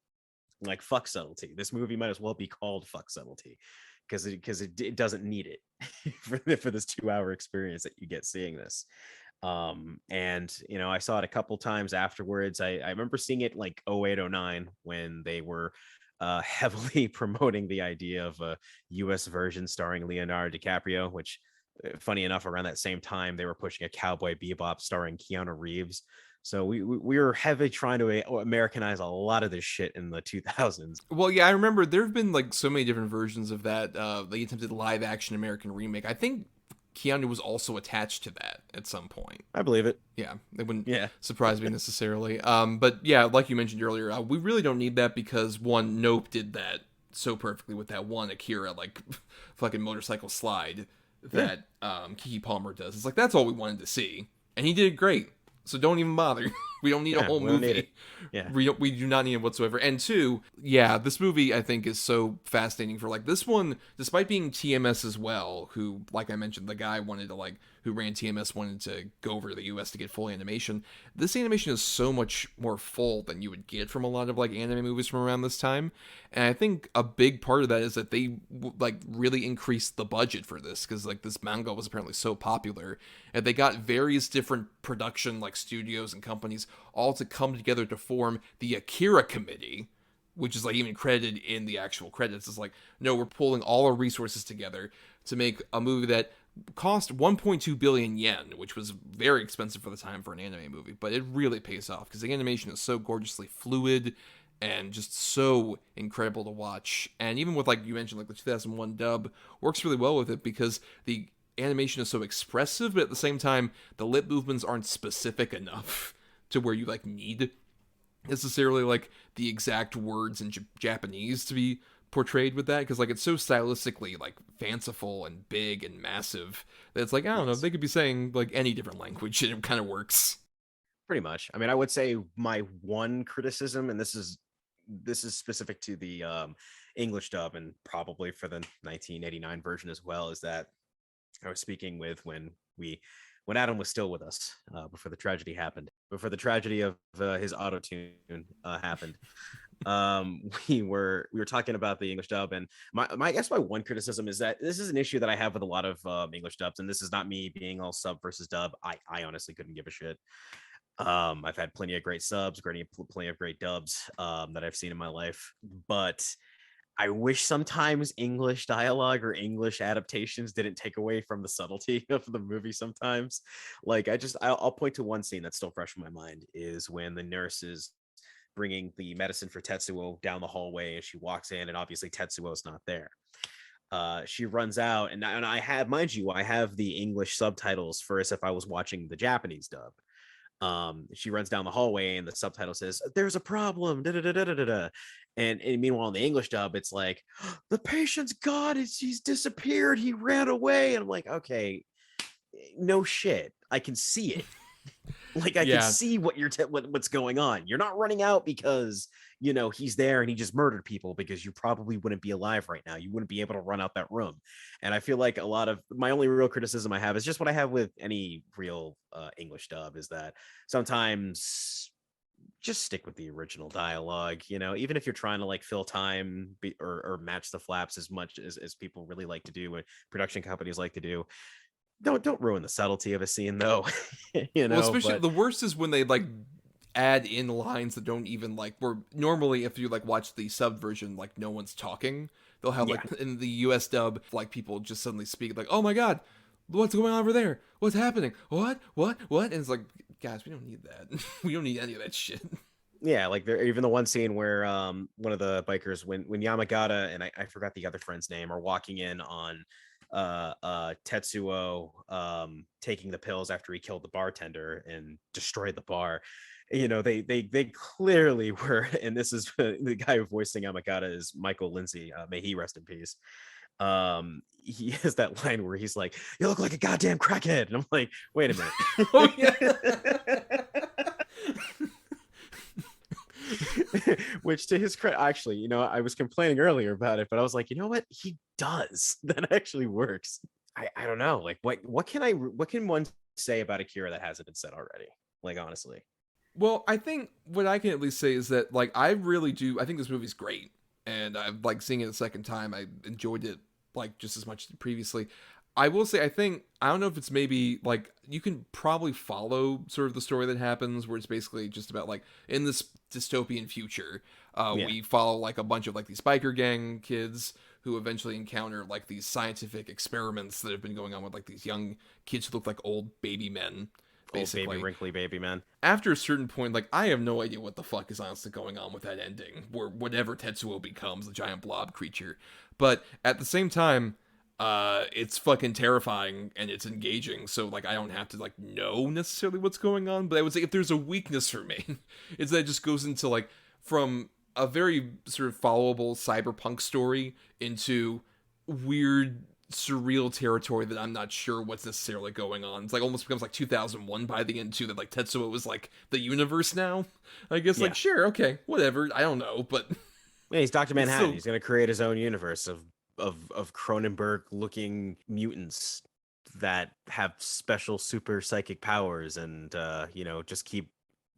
Fuck subtlety. This movie might as well be called Fuck Subtlety, because it doesn't need it for this 2-hour experience that you get seeing this. And I saw it a couple times afterwards. I remember seeing it 0809 when they were heavily promoting the idea of a US version starring Leonardo DiCaprio, which funny enough, around that same time they were pushing a Cowboy Bebop starring Keanu Reeves. So we were heavily trying to Americanize a lot of this shit in the 2000s. Well, yeah, I remember there have been so many different versions of that. They attempted live action American remake. I think Keanu was also attached to that at some point. I believe it. Yeah, it wouldn't surprise me necessarily. But yeah, like you mentioned earlier, we really don't need that, because one, Nope did that so perfectly with that one Akira fucking motorcycle slide that Keke Palmer does. It's that's all we wanted to see, and he did it great. So don't even bother. We don't need a whole we don't need movie. it. Yeah. We do not need it whatsoever. And two, yeah, this movie I think is so fascinating for like this one, despite being TMS as well, who, like I mentioned, the guy wanted to like, who ran TMS wanted to go over to the US to get full animation. This animation is so much more full than you would get from a lot of like anime movies from around this time. And I think a big part of that is that they like really increased the budget for this because like this manga was apparently so popular, and they got various different production like studios and companies all to come together to form the Akira committee, which is like even credited in the actual credits. It's like, no, we're pulling all our resources together to make a movie that cost 1.2 billion yen, which was very expensive for the time for an anime movie, but it really pays off because the animation is so gorgeously fluid and just so incredible to watch. And even with, like you mentioned, like the 2001 dub works really well with it because the animation is so expressive, but at the same time, the lip movements aren't specific enough to where you like need necessarily like the exact words in Japanese to be portrayed with that, because like it's so stylistically like fanciful and big and massive that it's like, I don't know, they could be saying like any different language and it kind of works. Pretty much. I mean, I would say my one criticism, and this is specific to the English dub and probably for the 1989 version as well, is that I was speaking with when Adam was still with us before the tragedy happened, before the tragedy of his auto-tune happened. We were talking about the English dub, and my I guess my one criticism is that this is an issue that I have with a lot of English dubs, and this is not me being all sub versus dub. I honestly couldn't give a shit. I've had plenty of great subs, plenty of great dubs that I've seen in my life, but I wish sometimes English dialogue or English adaptations didn't take away from the subtlety of the movie sometimes. Like I'll point to one scene that's still fresh in my mind, is when the nurse is bringing the medicine for Tetsuo down the hallway and she walks in and obviously Tetsuo's not there. She runs out and I have, mind you, I have the English subtitles for as if I was watching the Japanese dub. She runs down the hallway and the subtitle says, "There's a problem." Da, da, da, da, da, da. And meanwhile in the English dub it's like, "The patient's gone, he's disappeared, he ran away." And I'm like, okay, no shit, I can see it. Like I can see what what's going on. You're not running out because he's there and he just murdered people, because you probably wouldn't be alive right now. You wouldn't be able to run out that room. And I feel like a lot of my only real criticism I have is just what I have with any real English dub, is that sometimes just stick with the original dialogue. Even if you're trying to like fill time or match the flaps as much as people really like to do, and production companies like to do. Don't ruin the subtlety of a scene though. Well, especially the worst is when they like add in lines that don't even like, where normally if you like watch the sub version, like no one's talking. They'll have like in the US dub, like people just suddenly speak like, "Oh my god, what's going on over there? What's happening? What?" And it's like, guys, we don't need that. We don't need any of that shit. Yeah, like there even the one scene where one of the bikers, when Yamagata and I forgot the other friend's name, are walking in on Tetsuo taking the pills after he killed the bartender and destroyed the bar. They clearly were, and this is the guy voicing Yamagata is Michael Lindsay, may he rest in peace. He has that line where he's like, "You look like a goddamn crackhead," and I'm like, wait a minute. Oh yeah. Which to his credit, actually, I was complaining earlier about it, but I was like, you know what, he does. That actually works. I don't know, like what can one say about Akira that hasn't been said already, like honestly? Well, I think what I can at least say is that like I think this movie's great, and I've like seeing it a second time, I enjoyed it like just as much as previously. I will say, I don't know if it's maybe like you can probably follow sort of the story that happens, where it's basically just about like in this dystopian future, we follow like a bunch of like these biker gang kids who eventually encounter like these scientific experiments that have been going on with like these young kids who look like old baby men. Basically. Old baby, wrinkly baby man. After a certain point, like I have no idea what the fuck is honestly going on with that ending, where whatever Tetsuo becomes, the giant blob creature. But at the same time, it's fucking terrifying and it's engaging, so like I don't have to like know necessarily what's going on. But I would say if there's a weakness for me, it's that it just goes into like from a very sort of followable cyberpunk story into weird surreal territory that I'm not sure what's necessarily going on. It's like almost becomes like 2001 by the end too, that like Tetsuo was like the universe now. I guess like sure, okay, whatever. I don't know, but Yeah, he's Dr. Manhattan. So, He's gonna create his own universe of Cronenberg looking mutants that have special super psychic powers and just keep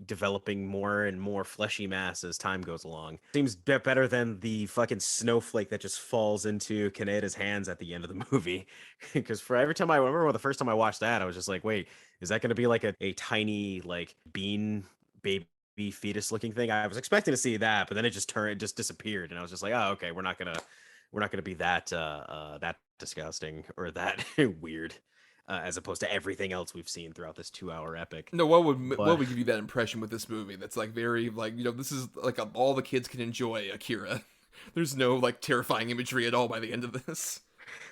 developing more and more fleshy mass as time goes along. Seems better than the fucking snowflake that just falls into Kaneda's hands at the end of the movie. Because for every time I remember the first time I watched that, I was just like, wait, is that going to be like a tiny like bean baby fetus looking thing? I was expecting to see that, but then it just disappeared, and I was just like, oh, okay, we're not gonna be that that disgusting or that weird. As opposed to everything else we've seen throughout this 2-hour epic. no, what would give you that impression with this movie? That's like very like this is like all the kids can enjoy Akira. There's no like terrifying imagery at all by the end of this.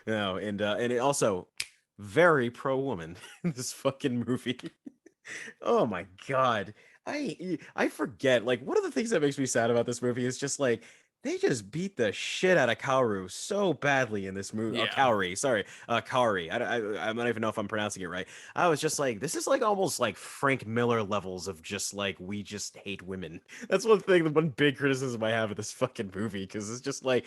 No, and it also very pro woman in this fucking movie. Oh my god, I forget, like, one of the things that makes me sad about this movie is just like they just beat the shit out of Kaoru so badly in this movie. Yeah. Kaori, sorry, Kaori. I don't even know if I'm pronouncing it right. I was just like, this is like almost like Frank Miller levels of just like we just hate women. That's one big criticism I have of this fucking movie, because it's just like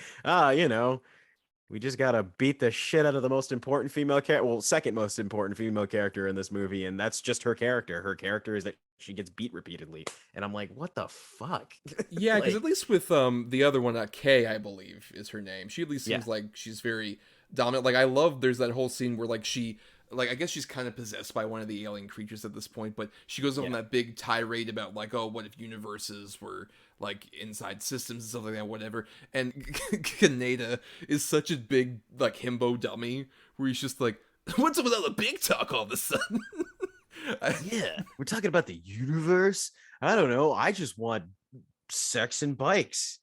we just gotta beat the shit out of the most important female character. Well, second most important female character in this movie, and that's just her character. Her character is that she gets beat repeatedly, and I'm like, what the fuck? Yeah, because Like, at least with the other one, Kay, I believe is her name. She at least seems like she's very dominant. Like I love. There's that whole scene where like she. Like, I guess she's kind of possessed by one of the alien creatures at this point, but she goes on that big tirade about, like, oh, what if universes were, like, inside systems and stuff like that, whatever. And Kaneda is such a big, like, himbo dummy, where he's just like, what's up with all the big talk all of a sudden? yeah, we're talking about the universe. I don't know. I just want sex and bikes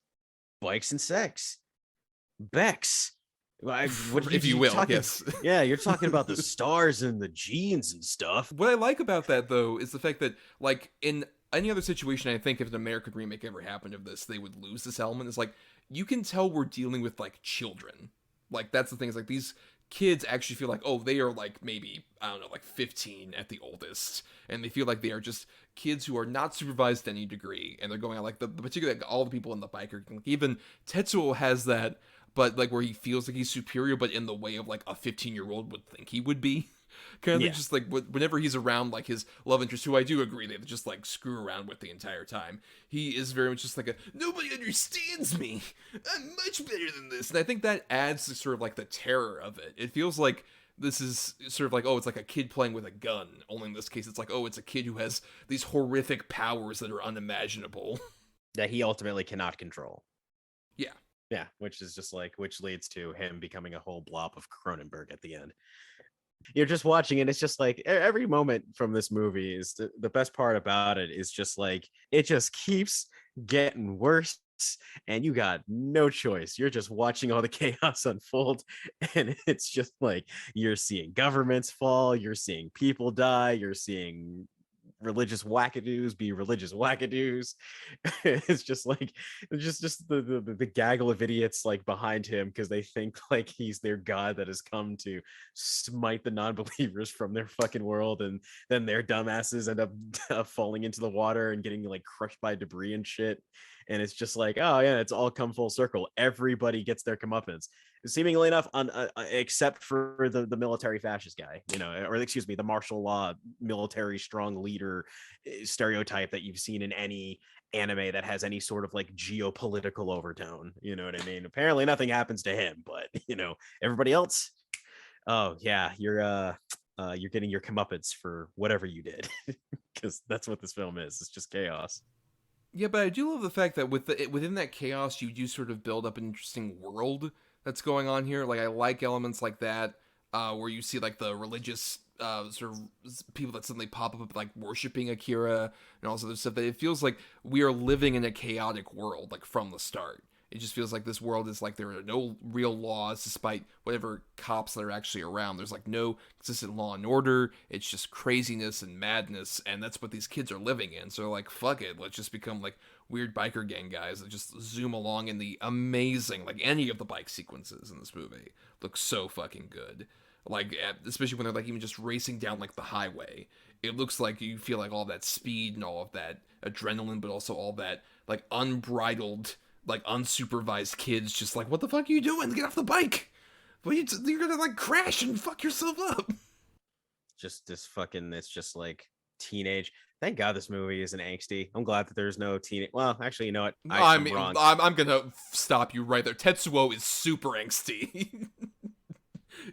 and sex. Bex. What If you will, talking, yes. Yeah, you're talking about the stars and the genes and stuff. What I like about that, though, is the fact that, like, in any other situation, I think if an American remake ever happened of this, they would lose this element. It's like, you can tell we're dealing with, like, children. Like, that's the thing. Is like, these kids actually feel like, oh, they are, like, maybe, I don't know, like 15 at the oldest. And they feel like they are just kids who are not supervised to any degree. And they're going out, like, the particularly, like, all the people in the biker, like, even Tetsuo has that, but like where he feels like he's superior, but in the way of like a 15-year-old would think he would be. Kind of just like whenever he's around like his love interest, who I do agree they just like screw around with the entire time. He is very much just like nobody understands me. I'm much better than this, and I think that adds to sort of like the terror of it. It feels like this is sort of like, oh, it's like a kid playing with a gun. Only in this case, it's like, oh, it's a kid who has these horrific powers that are unimaginable. That he ultimately cannot control. Yeah. Yeah, which is just like, which leads to him becoming a whole blob of Cronenberg at the end. You're just watching it. It's just like every moment from this movie is the best part about it is just like, it just keeps getting worse and you got no choice. You're just watching all the chaos unfold. And it's just like, you're seeing governments fall. You're seeing people die. You're seeing religious wackadoos be religious wackadoos. It's just like just the gaggle of idiots like behind him because they think like he's their god that has come to smite the non-believers from their fucking world, and then their dumbasses end up falling into the water and getting like crushed by debris and shit. And it's just like, oh yeah, it's all come full circle. Everybody gets their comeuppance, seemingly enough, except for the military fascist guy, or excuse me, the martial law military strong leader stereotype that you've seen in any anime that has any sort of like geopolitical overtone. You know what I mean? Apparently nothing happens to him, but everybody else, oh yeah, you're getting your comeuppance for whatever you did, because that's what this film is. It's just chaos. Yeah, but I do love the fact that within that chaos, you do sort of build up an interesting world that's going on here. Like, I like elements like that, where you see, like, the religious sort of people that suddenly pop up, like, worshiping Akira and all this other stuff. That it feels like we are living in a chaotic world, like, from the start. It just feels like this world is like there are no real laws, despite whatever cops that are actually around. There's like no consistent law and order. It's just craziness and madness, and that's what these kids are living in. So like, fuck it, let's just become like weird biker gang guys that just zoom along in the amazing, like any of the bike sequences in this movie look so fucking good. Like, especially when they're like even just racing down like the highway. It looks like you feel like all that speed and all of that adrenaline, but also all that like unbridled, like unsupervised kids just like, what the fuck are you doing? Get off the bike! Well, you're gonna like crash and fuck yourself up. Just this fucking, it's just like teenage. Thank God this movie isn't angsty. I'm glad that there's no teenage. Well, actually, you know what? I'm wrong. I'm gonna stop you right there. Tetsuo is super angsty.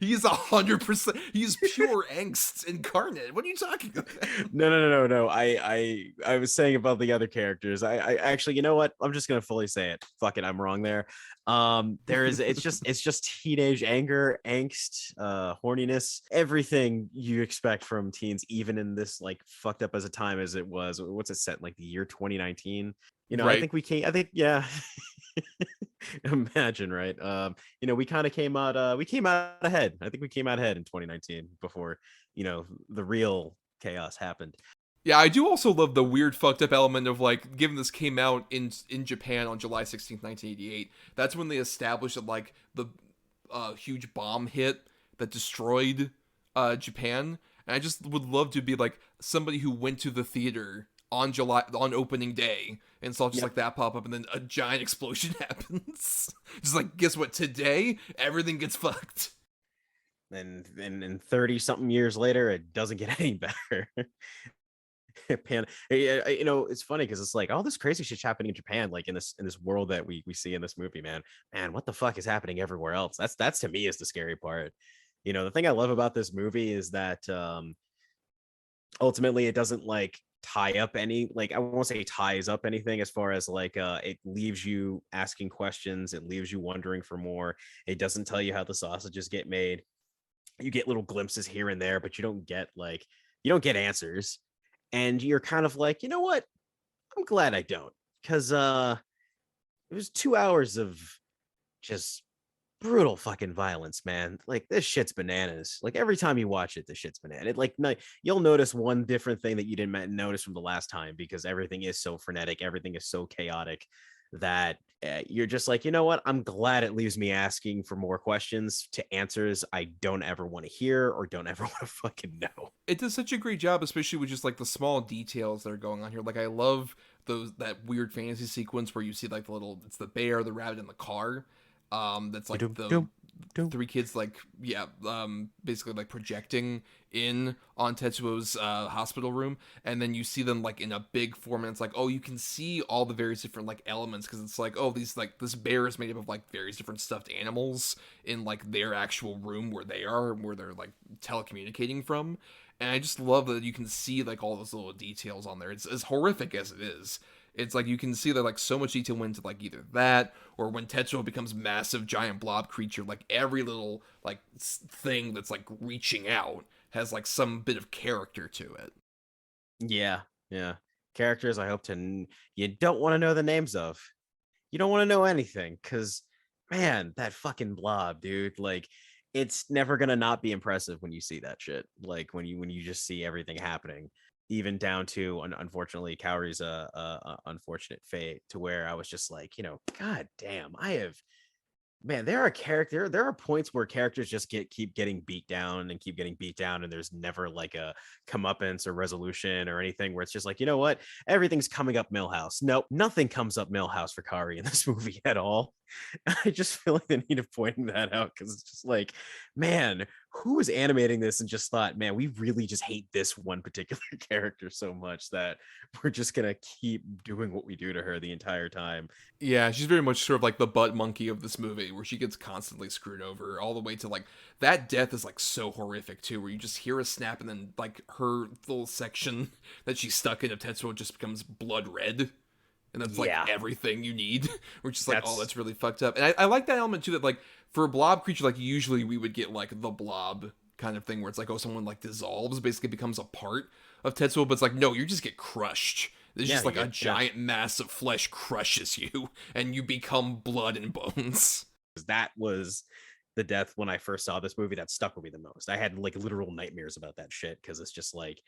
He's 100%. He's pure angst incarnate. What are you talking about? No. I was saying about the other characters. I actually, you know what? I'm just gonna fully say it. Fuck it, I'm wrong there. It's just teenage anger, angst, horniness, everything you expect from teens, even in this like fucked up as a time as it was. What's it set in, like the year 2019? You know, right. I think yeah. Imagine, right? You know, we kind of came out ahead. I think we came out ahead in 2019 before, you know, the real chaos happened. Yeah, I do also love the weird fucked up element of like, given this came out in Japan on July 16th, 1988, that's when they established that like the huge bomb hit that destroyed Japan. And I just would love to be like somebody who went to the theater on opening day and saw just like that pop up, and then a giant explosion happens. Just like, guess what? Today everything gets fucked. And 30 something years later, it doesn't get any better. You know, it's funny because it's like all this crazy shit's happening in Japan, like in this world that we see in this movie, man, what the fuck is happening everywhere else? That's to me is the scary part. You know, the thing I love about this movie is that ultimately it doesn't like tie up any, like, I won't say ties up anything as far as like it leaves you asking questions, it leaves you wondering for more. It doesn't tell you how the sausages get made. You get little glimpses here and there, but you don't get answers. And you're kind of like, you know what? I'm glad I don't, because it was 2 hours of just brutal fucking violence, man. Like, this shit's bananas. Like, every time you watch it, this shit's bananas. It, like, you'll notice one different thing that you didn't notice from the last time, because everything is so frenetic, everything is so chaotic that you're just like, you know what? I'm glad it leaves me asking for more questions to answers I don't ever want to hear or don't ever want to fucking know. It does such a great job, especially with just like the small details that are going on here. Like, I love that weird fantasy sequence where you see like it's the bear, the rabbit, and the car. That's like the three kids, like, basically like projecting in on Tetsuo's hospital room, and then you see them like in a big form, and it's like, oh, you can see all the various different like elements, because it's like, oh, these like this bear is made up of like various different stuffed animals in like their actual room where they're like telecommunicating from. And I just love that you can see like all those little details on there. It's as horrific as it is. It's like you can see that like so much detail went into like either that, or when Tetsuo becomes massive giant blob creature, like every little like thing that's like reaching out has like some bit of character to it. Yeah. Characters I hope you don't want to know the names of. You don't want to know anything, because man, that fucking blob, dude, like, it's never gonna not be impressive when you see that shit. Like when you just see everything happening, even down to unfortunately Kaori's unfortunate fate, to where I was just like, you know, god damn, there are points where characters just keep getting beat down, and there's never like a comeuppance or resolution or anything, where it's just like, you know what, everything's coming up Milhouse. Nope, nothing comes up Milhouse for Kaori in this movie at all. I just feel like the need of pointing that out, because it's just like, man, who was animating this and just thought, man, we really just hate this one particular character so much that we're just gonna keep doing what we do to her the entire time. Yeah, she's very much sort of like the butt monkey of this movie, where she gets constantly screwed over, all the way to like that death is like so horrific too, where you just hear a snap, and then like her little section that she's stuck in of Tetsuo just becomes blood red. And that's like everything you need. We're just like, oh, that's really fucked up. And I like that element too, that like for a blob creature, like usually we would get like the blob kind of thing, where it's like, oh, someone like dissolves, basically becomes a part of Tetsuo, but it's like, no, you just get crushed. There's just like a giant mass of flesh crushes you, and you become blood and bones. That was the death when I first saw this movie that stuck with me the most. I had like literal nightmares about that shit, because it's just like,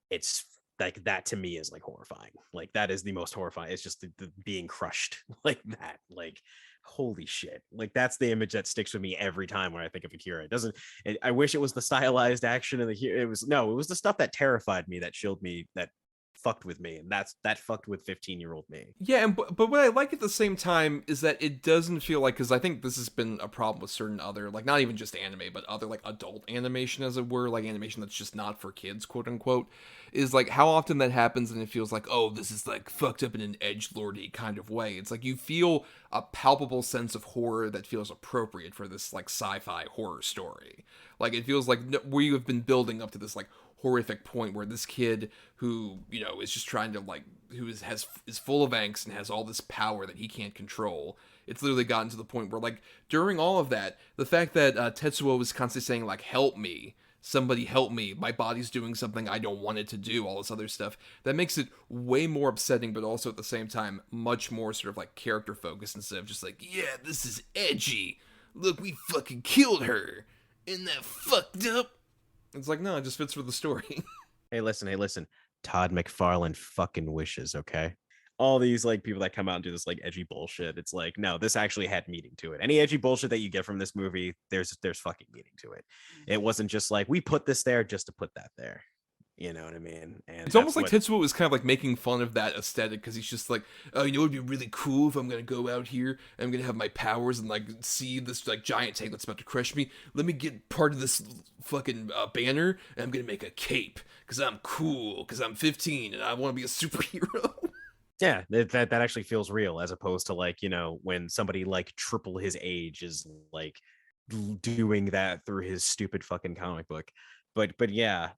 it's like that to me is like horrifying. Like that is the most horrifying. It's just the being crushed like that. Like holy shit. Like that's the image that sticks with me every time when I think of Akira. It doesn't. I wish it was the stylized action and it was the stuff that terrified me, that chilled me, that fucked with me, and that fucked with 15-year-old me. Yeah, and but what I like at the same time is that it doesn't feel like, because I think this has been a problem with certain other, like, not even just anime, but other like adult animation, as it were, like animation that's just not for kids, quote unquote, is like how often that happens and it feels like, oh, this is like fucked up in an edgelordy kind of way. It's like you feel a palpable sense of horror that feels appropriate for this like sci-fi horror story. Like it feels like we have been building up to this like horrific point where this kid who, you know, is just trying to like, is full of angst and has all this power that he can't control. It's literally gotten to the point where, like, during all of that, the fact that Tetsuo was constantly saying like, help me, somebody help me, my body's doing something I don't want it to do, all this other stuff, that makes it way more upsetting, but also at the same time much more sort of like character focused, instead of just like, yeah, this is edgy, look, we fucking killed her, isn't that fucked up? It's like, no, it just fits with the story. Hey, listen. Todd McFarlane fucking wishes, okay? All these like people that come out and do this like edgy bullshit. It's like, no, this actually had meaning to it. Any edgy bullshit that you get from this movie, there's fucking meaning to it. It wasn't just like we put this there just to put that there. You know what I mean? And it's almost like Tetsuo was kind of like making fun of that aesthetic, because he's just like, oh, you know, it'd be really cool if I'm gonna go out here and I'm gonna have my powers and like see this like giant tank that's about to crush me. Let me get part of this fucking banner and I'm gonna make a cape because I'm cool, because I'm 15 and I want to be a superhero. Yeah, that actually feels real, as opposed to like, you know, when somebody like triple his age is like doing that through his stupid fucking comic book. But yeah,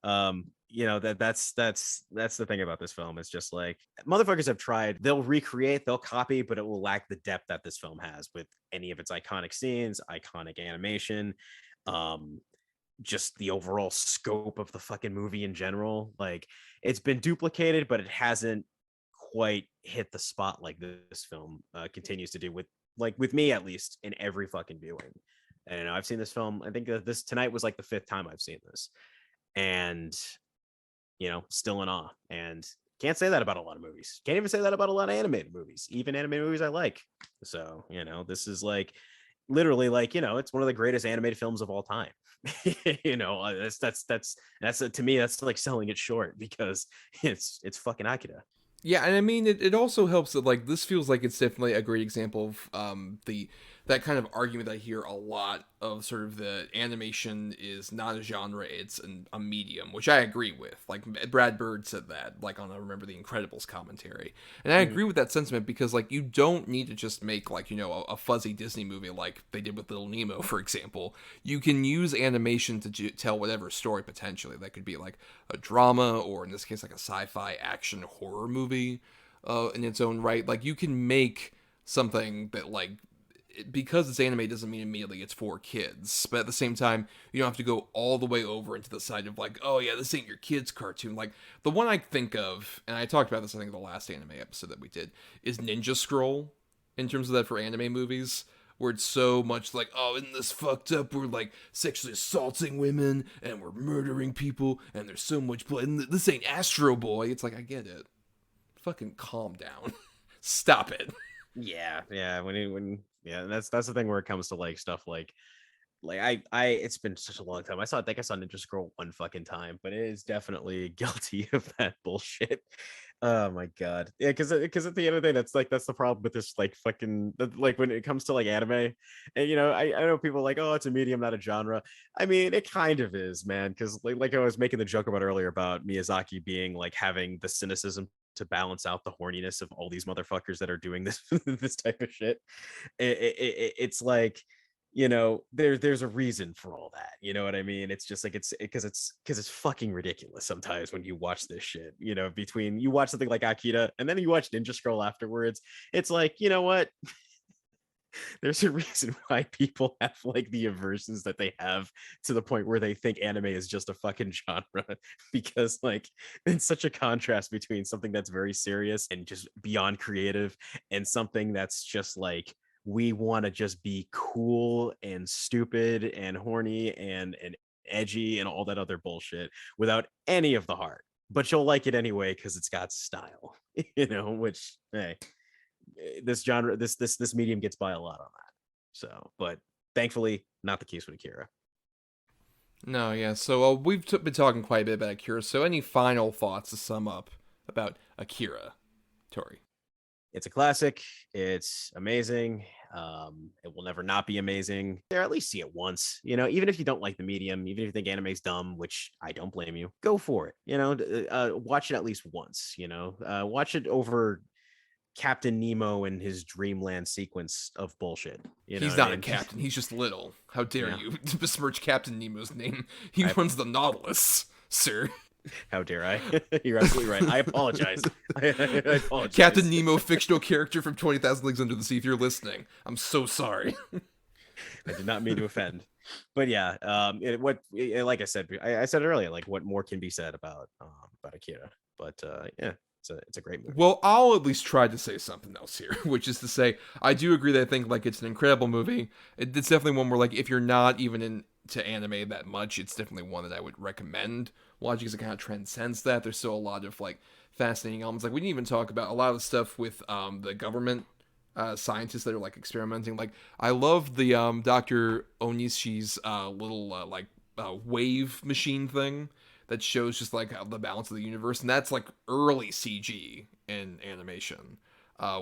you know, that's the thing about this film. It's just like motherfuckers have tried, they'll recreate, they'll copy, but it will lack the depth that this film has with any of its iconic scenes, iconic animation, just the overall scope of the fucking movie in general. Like it's been duplicated, but it hasn't quite hit the spot like this film continues to do, with me at least, in every fucking viewing. And I've seen this film, I think this tonight was like the 5th time I've seen this, and you know, still in awe. And can't say that about a lot of movies. Can't even say that about a lot of animated movies, even animated movies I like. So, you know, this is like literally like, you know, it's one of the greatest animated films of all time. You know, that's to me, that's like selling it short, because it's fucking Akira. Yeah, and I mean, it also helps that, like, this feels like it's definitely a great example of that kind of argument that I hear a lot of, sort of the animation is not a genre, it's a medium, which I agree with. Like, Brad Bird said that, like, on Remember the Incredibles commentary. And I agree with that sentiment, because, like, you don't need to just make, like, you know, a fuzzy Disney movie like they did with Little Nemo, for example. You can use animation to tell whatever story, potentially. That could be, like, a drama, or in this case, like a sci-fi action horror movie in its own right. Like, you can make something that, like, because it's anime doesn't mean immediately it's for kids, but at the same time, you don't have to go all the way over into the side of like, oh yeah, this ain't your kid's cartoon. Like, the one I think of, and I talked about this I think in the last anime episode that we did, is Ninja Scroll, in terms of that for anime movies, where it's so much like, oh, isn't this fucked up, we're like sexually assaulting women and we're murdering people and there's so much blood, and this ain't Astro Boy. It's like, I get it, fucking calm down. Stop it. Yeah, when yeah, that's the thing where it comes to like stuff like I it's been such a long time. I think I saw Ninja Scroll one fucking time, but it is definitely guilty of that bullshit. Oh my god. Yeah, because at the end of the day, that's the problem with this like fucking, like when it comes to like anime. And you know, I know people are like, oh, it's a medium, not a genre. I mean, it kind of is, man, because like I was making the joke about earlier about Miyazaki being like having the cynicism to balance out the horniness of all these motherfuckers that are doing this this type of shit. It's like, you know, there's a reason for all that, you know what I mean? It's just like it's because it's fucking ridiculous sometimes when you watch this shit, you know, between you watch something like Akira and then you watch Ninja Scroll afterwards. It's like, you know what, there's a reason why people have like the aversions that they have, to the point where they think anime is just a fucking genre, because like it's such a contrast between something that's very serious and just beyond creative, and something that's just like, we want to just be cool and stupid and horny and edgy and all that other bullshit without any of the heart. but you'll like it anyway because it's got style, which, hey, this genre, this medium gets by a lot on that. So, but thankfully, not the case with Akira. No, yeah. So we've been talking quite a bit about Akira. So any final thoughts to sum up about Akira, Torrey? It's a classic. It's amazing. It will never not be amazing. Or at least see it once. Even if you don't like the medium, even if you think anime's dumb, which I don't blame you, go for it. Watch it at least once. Watch it over Captain Nemo and his Dreamland sequence of bullshit. He's not a captain. He's just little. How dare you besmirch Captain Nemo's name? He runs the Nautilus, sir. How dare I? You're absolutely right. I apologize. I apologize. Captain Nemo, fictional character from 20,000 Leagues Under the Sea. If you're listening, I'm so sorry. I did not mean to offend. But yeah, like I said, I said earlier, like what more can be said about Akira? But yeah. It's a great movie. Well, I'll at least try to say something else here, which is to say, I do agree that I think like it's an incredible movie. It's definitely one where like if you're not even into anime that much, it's definitely one that I would recommend watching because it kind of transcends that. There's still a lot of like fascinating elements. Like we didn't even talk about a lot of the stuff with the government scientists that are like experimenting. Like I love the Dr. Onishi's little wave machine thing that shows just like the balance of the universe, and that's like early CG in animation,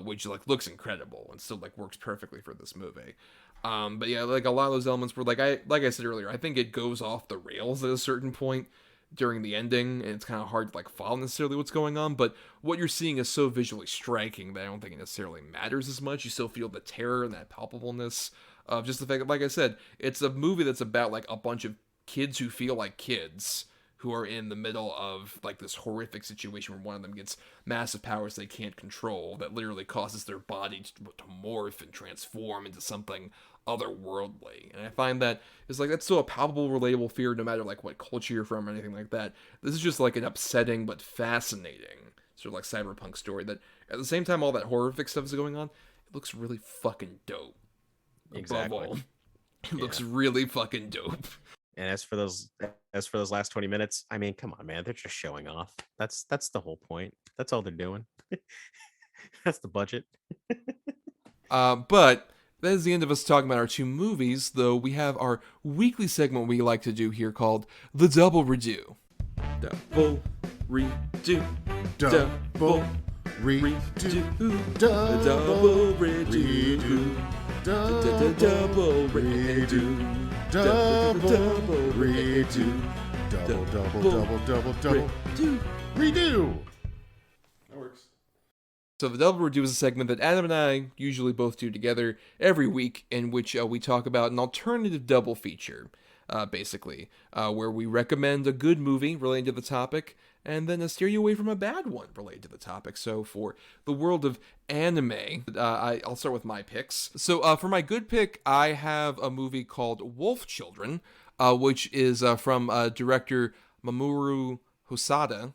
which like looks incredible and still like works perfectly for this movie. But yeah, like a lot of those elements were like I said earlier, I think it goes off the rails at a certain point during the ending, and it's kind of hard to like follow necessarily what's going on. But what you're seeing is so visually striking that I don't think it necessarily matters as much. You still feel the terror and that palpableness of just the fact that, like I said, it's a movie that's about like a bunch of kids who feel like kids, who are in the middle of like this horrific situation where one of them gets massive powers they can't control that literally causes their body to morph and transform into something otherworldly. And I find that it's like that's still a palpable, relatable fear no matter like what culture you're from or anything like that. This is just like an upsetting but fascinating sort of like cyberpunk story that at the same time all that horrific stuff is going on, it looks really fucking dope. Exactly. Above all, it looks really fucking dope. And as for those last 20 minutes, I mean, come on, man, they're just showing off. That's the whole point. That's all they're doing. That's the budget. But that is the end of us talking about our two movies, though we have our weekly segment we like to do here called The Double Redo. Double Redo. Double Redo. The Double Redo. Double Redo. Double redo. Double redo. That works. So the Double Redo is a segment that Adam and I usually both do together every week, in which we talk about an alternative double feature, basically, where we recommend a good movie related to the topic, and then steer you away from a bad one related to the topic. So for the world of anime, I'll start with my picks. So for my good pick, I have a movie called Wolf Children, which is from director Mamoru Hosoda,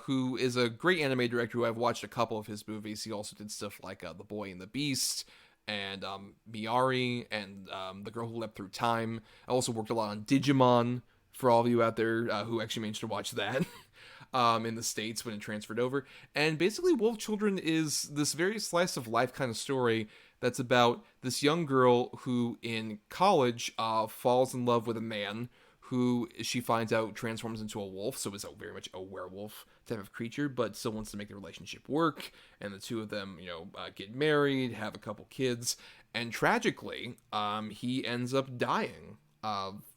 who is a great anime director who I've watched a couple of his movies. He also did stuff like The Boy and the Beast, and Miyari, and The Girl Who Leapt Through Time. I also worked a lot on Digimon, for all of you out there who actually managed to watch that. In the States when it transferred over. And basically Wolf Children is this very slice of life kind of story that's about this young girl who in college falls in love with a man who she finds out transforms into a wolf, so is very much a werewolf type of creature, but still wants to make the relationship work, and the two of them, get married, have a couple kids, and tragically, he ends up dying.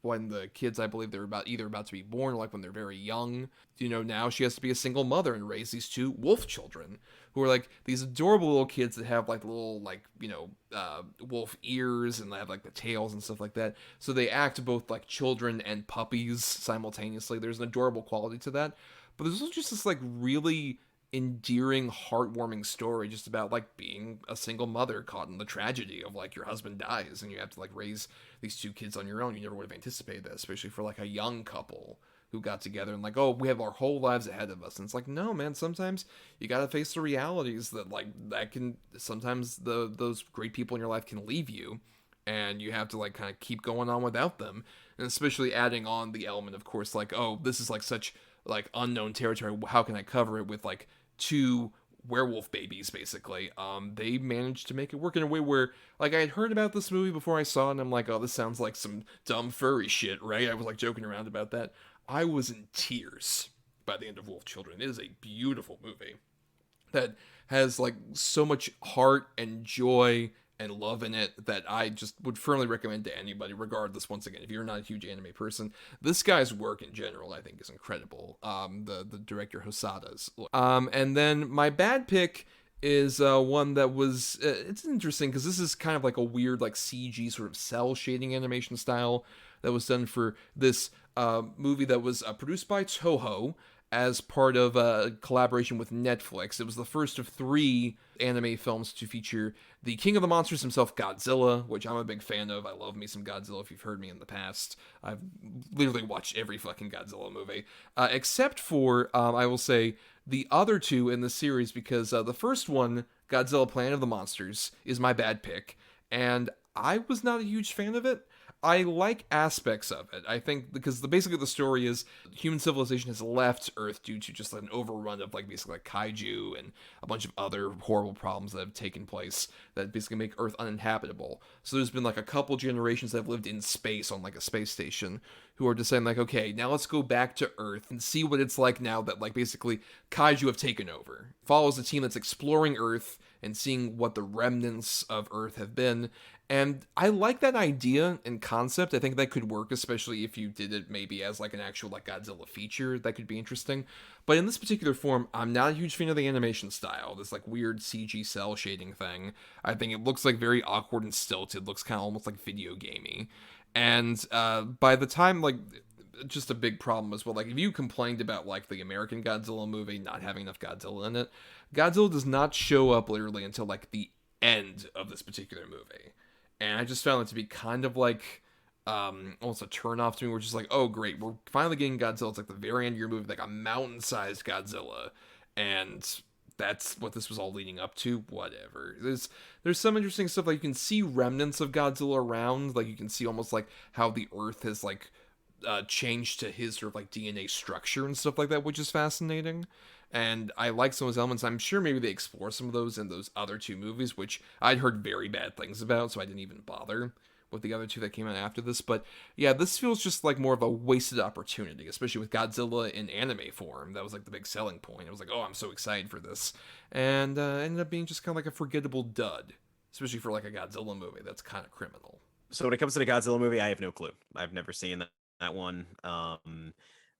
When the kids, I believe they're either about to be born or like when they're very young. Now she has to be a single mother and raise these two wolf children who are like these adorable little kids that have like little wolf ears, and they have like the tails and stuff like that. So they act both like children and puppies simultaneously. There's an adorable quality to that. But there's also just this like really endearing, heartwarming story just about like being a single mother caught in the tragedy of like your husband dies and you have to like raise these two kids on your own. You never would have anticipated that, especially for like a young couple who got together and like, oh, we have our whole lives ahead of us. And it's like, no, man, sometimes you got to face the realities that like that can sometimes those great people in your life can leave you, and you have to like kind of keep going on without them. And especially adding on the element, of course, like, oh, this is like such like unknown territory. How can I cover it with like two werewolf babies, basically? They managed to make it work in a way where, like, I had heard about this movie before I saw it, and I'm like, oh, this sounds like some dumb furry shit, right? I was like joking around about that. I was in tears by the end of Wolf Children. It is a beautiful movie that has like so much heart and joy and love in it that I just would firmly recommend to anybody, regardless. Once again, if you're not a huge anime person, this guy's work in general I think is incredible. The director Hosada's. And then my bad pick is one that was it's interesting because this is kind of like a weird like CG sort of cell shading animation style that was done for this movie that was produced by Toho as part of a collaboration with Netflix. It was the first of 3 anime films to feature the king of the monsters himself, Godzilla, which I'm a big fan of. I love me some Godzilla if you've heard me in the past. I've literally watched every fucking Godzilla movie, except for, I will say, the other 2 in the series, because the first one, Godzilla Planet of the Monsters, is my bad pick, and I was not a huge fan of it. I like aspects of it. I think because basically the story is human civilization has left Earth due to just an overrun of like basically like kaiju and a bunch of other horrible problems that have taken place that basically make Earth uninhabitable. So there's been like a couple generations that have lived in space on like a space station who are just saying like, okay, now let's go back to Earth and see what it's like now that like basically kaiju have taken over. Follows a team that's exploring Earth and seeing what the remnants of Earth have been. And I like that idea and concept. I think that could work, especially if you did it maybe as like an actual like Godzilla feature. That could be interesting. But in this particular form, I'm not a huge fan of the animation style. This like weird CG cell shading thing. I think it looks like very awkward and stilted. Looks kind of almost like video gamey. And by the time like just a big problem as well. Like if you complained about like the American Godzilla movie not having enough Godzilla in it, Godzilla does not show up literally until like the end of this particular movie. And I just found it to be kind of like almost a turn off to me. We're just like, oh great, we're finally getting Godzilla. It's like the very end of your movie, like a mountain-sized Godzilla, and that's what this was all leading up to. Whatever. There's some interesting stuff. Like you can see remnants of Godzilla around. Like you can see almost like how the Earth has like changed to his sort of like DNA structure and stuff like that, which is fascinating. And I like some of those elements. I'm sure maybe they explore some of those in those other 2 movies, which I'd heard very bad things about, so I didn't even bother with the other 2 that came out after this. But yeah, this feels just like more of a wasted opportunity, especially with Godzilla in anime form. That was like the big selling point. I was like, oh, I'm so excited for this. And ended up being just kind of like a forgettable dud, especially for like a Godzilla movie. That's kind of criminal. So when it comes to the Godzilla movie, I have no clue. I've never seen that one.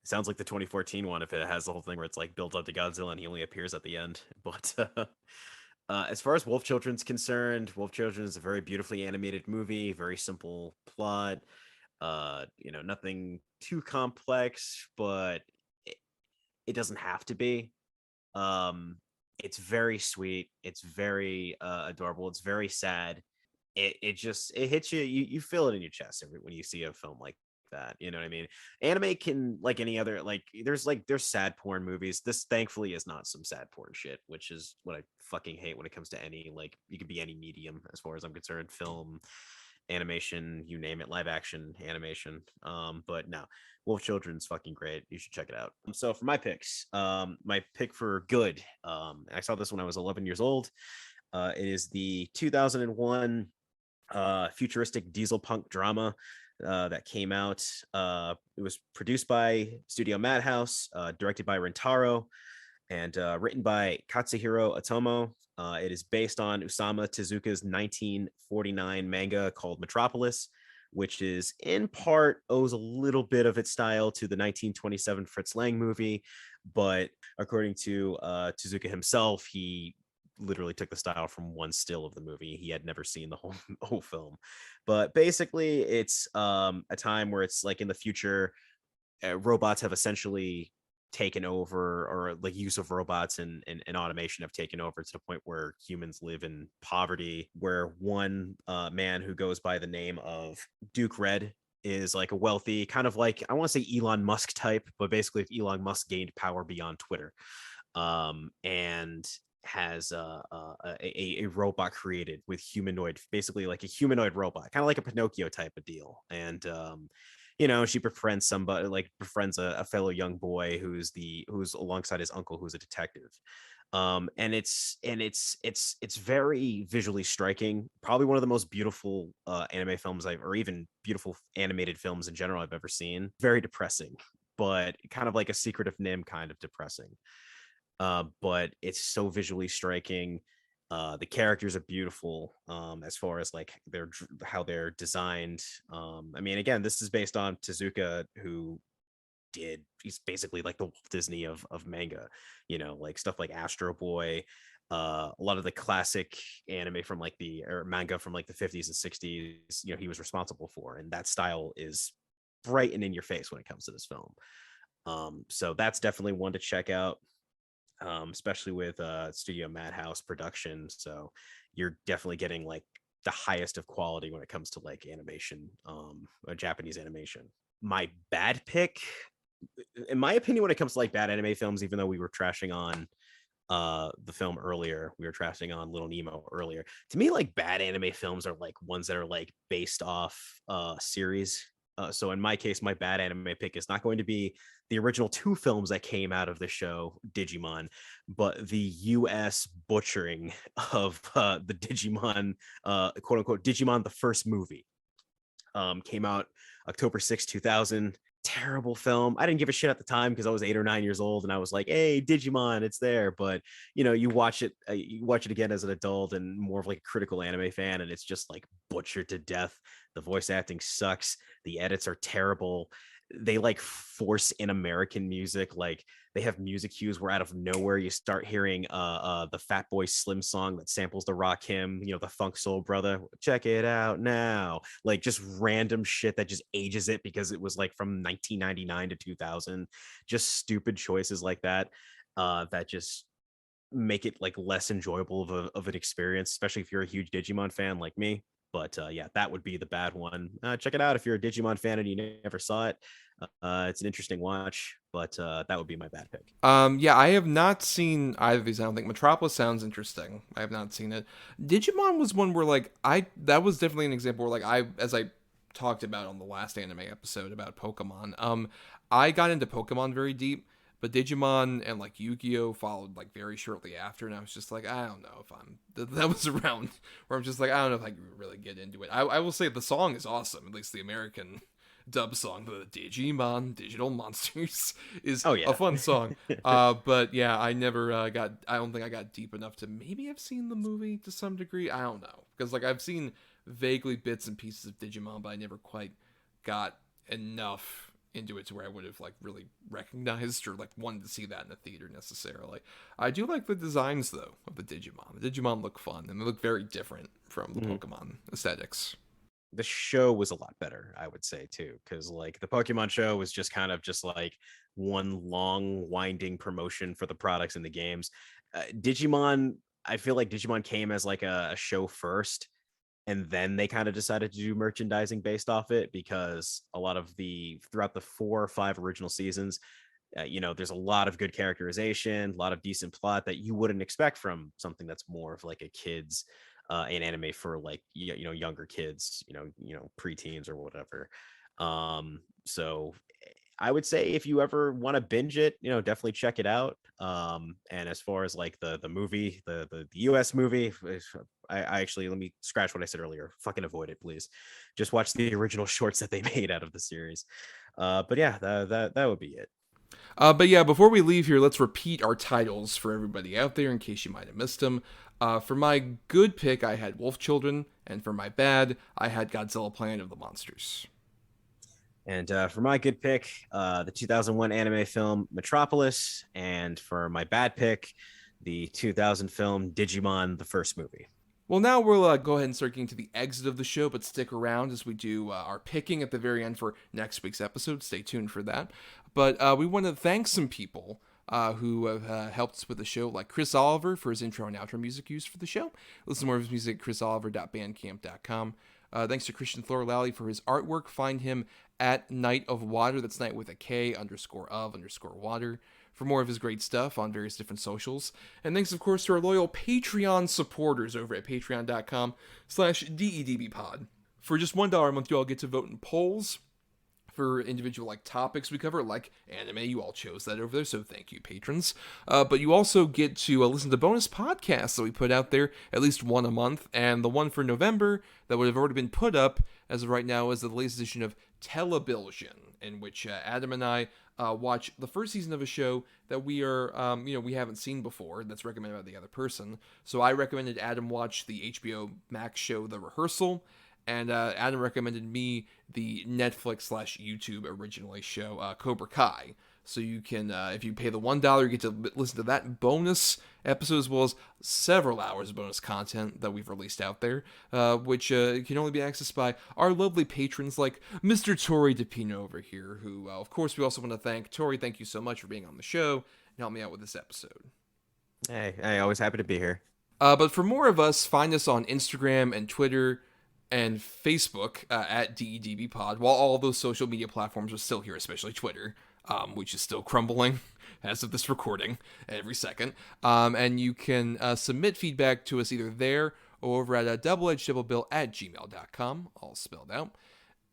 Sounds like the 2014 one if it has the whole thing where it's like built up to Godzilla and he only appears at the end. But as far as Wolf Children's concerned, Wolf Children is a very beautifully animated movie, very simple plot. Nothing too complex, but it doesn't have to be. It's very sweet. It's very adorable. It's very sad. It hits you. You feel it in your chest when you see a film like that, you know what I mean? Anime can, like any other, like there's sad porn movies. This thankfully is not some sad porn shit, which is what I fucking hate when it comes to any, like, you could be any medium as far as I'm concerned, film, animation, you name it, live action animation. But no, Wolf Children's fucking great. You should check it out. So for my picks, my pick for good, I saw this when I was 11 years old. It is the 2001 futuristic diesel punk drama that came out. It was produced by Studio Madhouse, directed by Rentaro, and written by Katsuhiro Otomo. It is based on Osamu Tezuka's 1949 manga called Metropolis, which is in part owes a little bit of its style to the 1927 Fritz Lang movie, but according to Tezuka himself, he literally took the style from one still of the movie. He had never seen the whole film. But basically it's a time where it's like in the future, robots have essentially taken over, or like use of robots and automation have taken over to the point where humans live in poverty, where one man who goes by the name of Duke Red is like a wealthy, kind of like, I want to say Elon Musk type, but basically if Elon Musk gained power beyond Twitter, and has a robot created with humanoid, basically like a humanoid robot, kind of like a Pinocchio type of deal. And she befriends somebody, like befriends a fellow young boy who's alongside his uncle, who's a detective. And it's very visually striking, probably one of the most beautiful anime films or even beautiful animated films in general I've ever seen. Very depressing, but kind of like a Secret of Nim kind of depressing. But it's so visually striking. The characters are beautiful, as far as like how they're designed. I mean, again, this is based on Tezuka, he's basically like the Walt Disney of manga, like stuff like Astro Boy, a lot of the classic anime from or manga from like the 50s and 60s, he was responsible for, and that style is bright and in your face when it comes to this film. So that's definitely one to check out, especially with Studio Madhouse production. So you're definitely getting like the highest of quality when it comes to like animation, Japanese animation. My bad pick, in my opinion, when it comes to like bad anime films, even though we were trashing on the film earlier, we were trashing on Little Nemo earlier, to me, like bad anime films are like ones that are like based off series. So in my case, my bad anime pick is not going to be the original 2 films that came out of the show Digimon, but the US butchering of the Digimon, quote unquote Digimon the first movie. Came out October 6, 2000. Terrible film. I didn't give a shit at the time because I was 8 or 9 years old and I was like, hey, Digimon, it's there. But you watch it again as an adult and more of like a critical anime fan, and it's just like butchered to death. The voice acting sucks, the edits are terrible. They like force in American music. Like they have music cues where out of nowhere you start hearing the Fatboy Slim song that samples the Rock hymn, the Funk Soul Brother, check it out now. Like just random shit that just ages it because it was like from 1999 to 2000. Just stupid choices like that that just make it like less enjoyable of an experience, especially if you're a huge Digimon fan like me. But yeah, that would be the bad one. Check it out if you're a Digimon fan and you never saw it. It's an interesting watch, but that would be my bad pick. Yeah, I have not seen either of these. I don't think. Metropolis sounds interesting. I have not seen it. Digimon was one where like that was definitely an example where like as I talked about on the last anime episode about Pokemon, I got into Pokemon very deep. But Digimon and like Yu-Gi-Oh followed like very shortly after, and I was just like, I don't know if that was around where I'm just like, I don't know if I can really get into it. I will say the song is awesome, at least the American dub song, the Digimon Digital Monsters is a fun song. But yeah, I never I don't think I got deep enough to maybe have seen the movie to some degree. I don't know, because like I've seen vaguely bits and pieces of Digimon, but I never quite got enough into it to where I would have like really recognized or like wanted to see that in the theater necessarily. I do like the designs though of the Digimon. The Digimon look fun and they look very different from the Pokemon aesthetics. The show was a lot better, I would say too, because like the Pokemon show was just kind of just like one long winding promotion for the products in the games. Digimon, I feel like Digimon came as like a show first, and then they kind of decided to do merchandising based off it, because a lot of throughout the 4 or 5 original seasons, there's a lot of good characterization, a lot of decent plot that you wouldn't expect from something that's more of like a kids an anime for like younger kids, preteens or whatever. So I would say if you ever want to binge it, definitely check it out. And as far as like the movie, the US movie, I actually, let me scratch what I said earlier. Fucking avoid it, please. Just watch the original shorts that they made out of the series. But yeah, that would be it. But yeah, before we leave here, let's repeat our titles for everybody out there in case you might have missed them. For my good pick, I had Wolf Children, and for my bad, I had Godzilla Planet of the Monsters. And for my good pick, the 2001 anime film Metropolis, and for my bad pick, the 2000 film Digimon, the first movie. Well, now we'll go ahead and start getting to the exit of the show, but stick around as we do our picking at the very end for next week's episode. Stay tuned for that. But we want to thank some people who have helped us with the show, like Chris Oliver for his intro and outro music used for the show. Listen to more of his music at chrisoliver.bandcamp.com. Thanks to Christian Thorlally for his artwork. Find him at Night of Water. That's night with a K _of_water. For more of his great stuff on various different socials. And thanks, of course, to our loyal Patreon supporters over at patreon.com/DEDBpod. For just $1 a month, you all get to vote in polls for individual like topics we cover, like anime. You all chose that over there, so thank you, patrons. But you also get to listen to bonus podcasts that we put out there, at least one a month. And the one for November that would have already been put up as of right now is the latest edition of Telebillion, in which Adam and I watch the first season of a show that we are, we haven't seen before. That's recommended by the other person. So I recommended Adam watch the HBO Max show The Rehearsal. And Adam recommended me the Netflix/YouTube originally show Cobra Kai. So you can, if you pay the $1, you get to listen to that bonus episode as well as several hours of bonus content that we've released out there, which can only be accessed by our lovely patrons like Mr. Torrey Depina over here, who, of course, we also want to thank. Torrey, thank you so much for being on the show and help me out with this episode. Hey, always happy to be here. But for more of us, find us on Instagram and Twitter and Facebook at DEDBpod, while all those social media platforms are still here, especially Twitter, which is still crumbling as of this recording every second. And you can submit feedback to us either there or over at doubleedgedoublebill@gmail.com, all spelled out.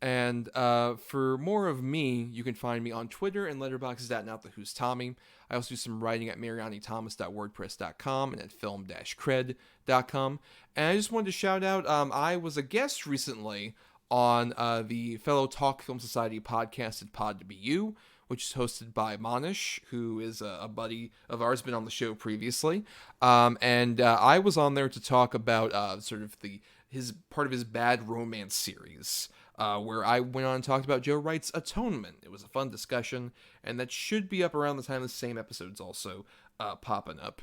And for more of me, you can find me on Twitter and Letterboxd at NotTheWho'sTommy. I also do some writing at marianithomas.wordpress.com and at film-cred.com. And I just wanted to shout out, I was a guest recently on the fellow Talk Film Society podcast at Pod to Be You, which is hosted by Manish, who is a buddy of ours, been on the show previously. And I was on there to talk about sort of his part of his bad romance series, where I went on and talked about Joe Wright's Atonement. It was a fun discussion, and that should be up around the time the same episode's also popping up.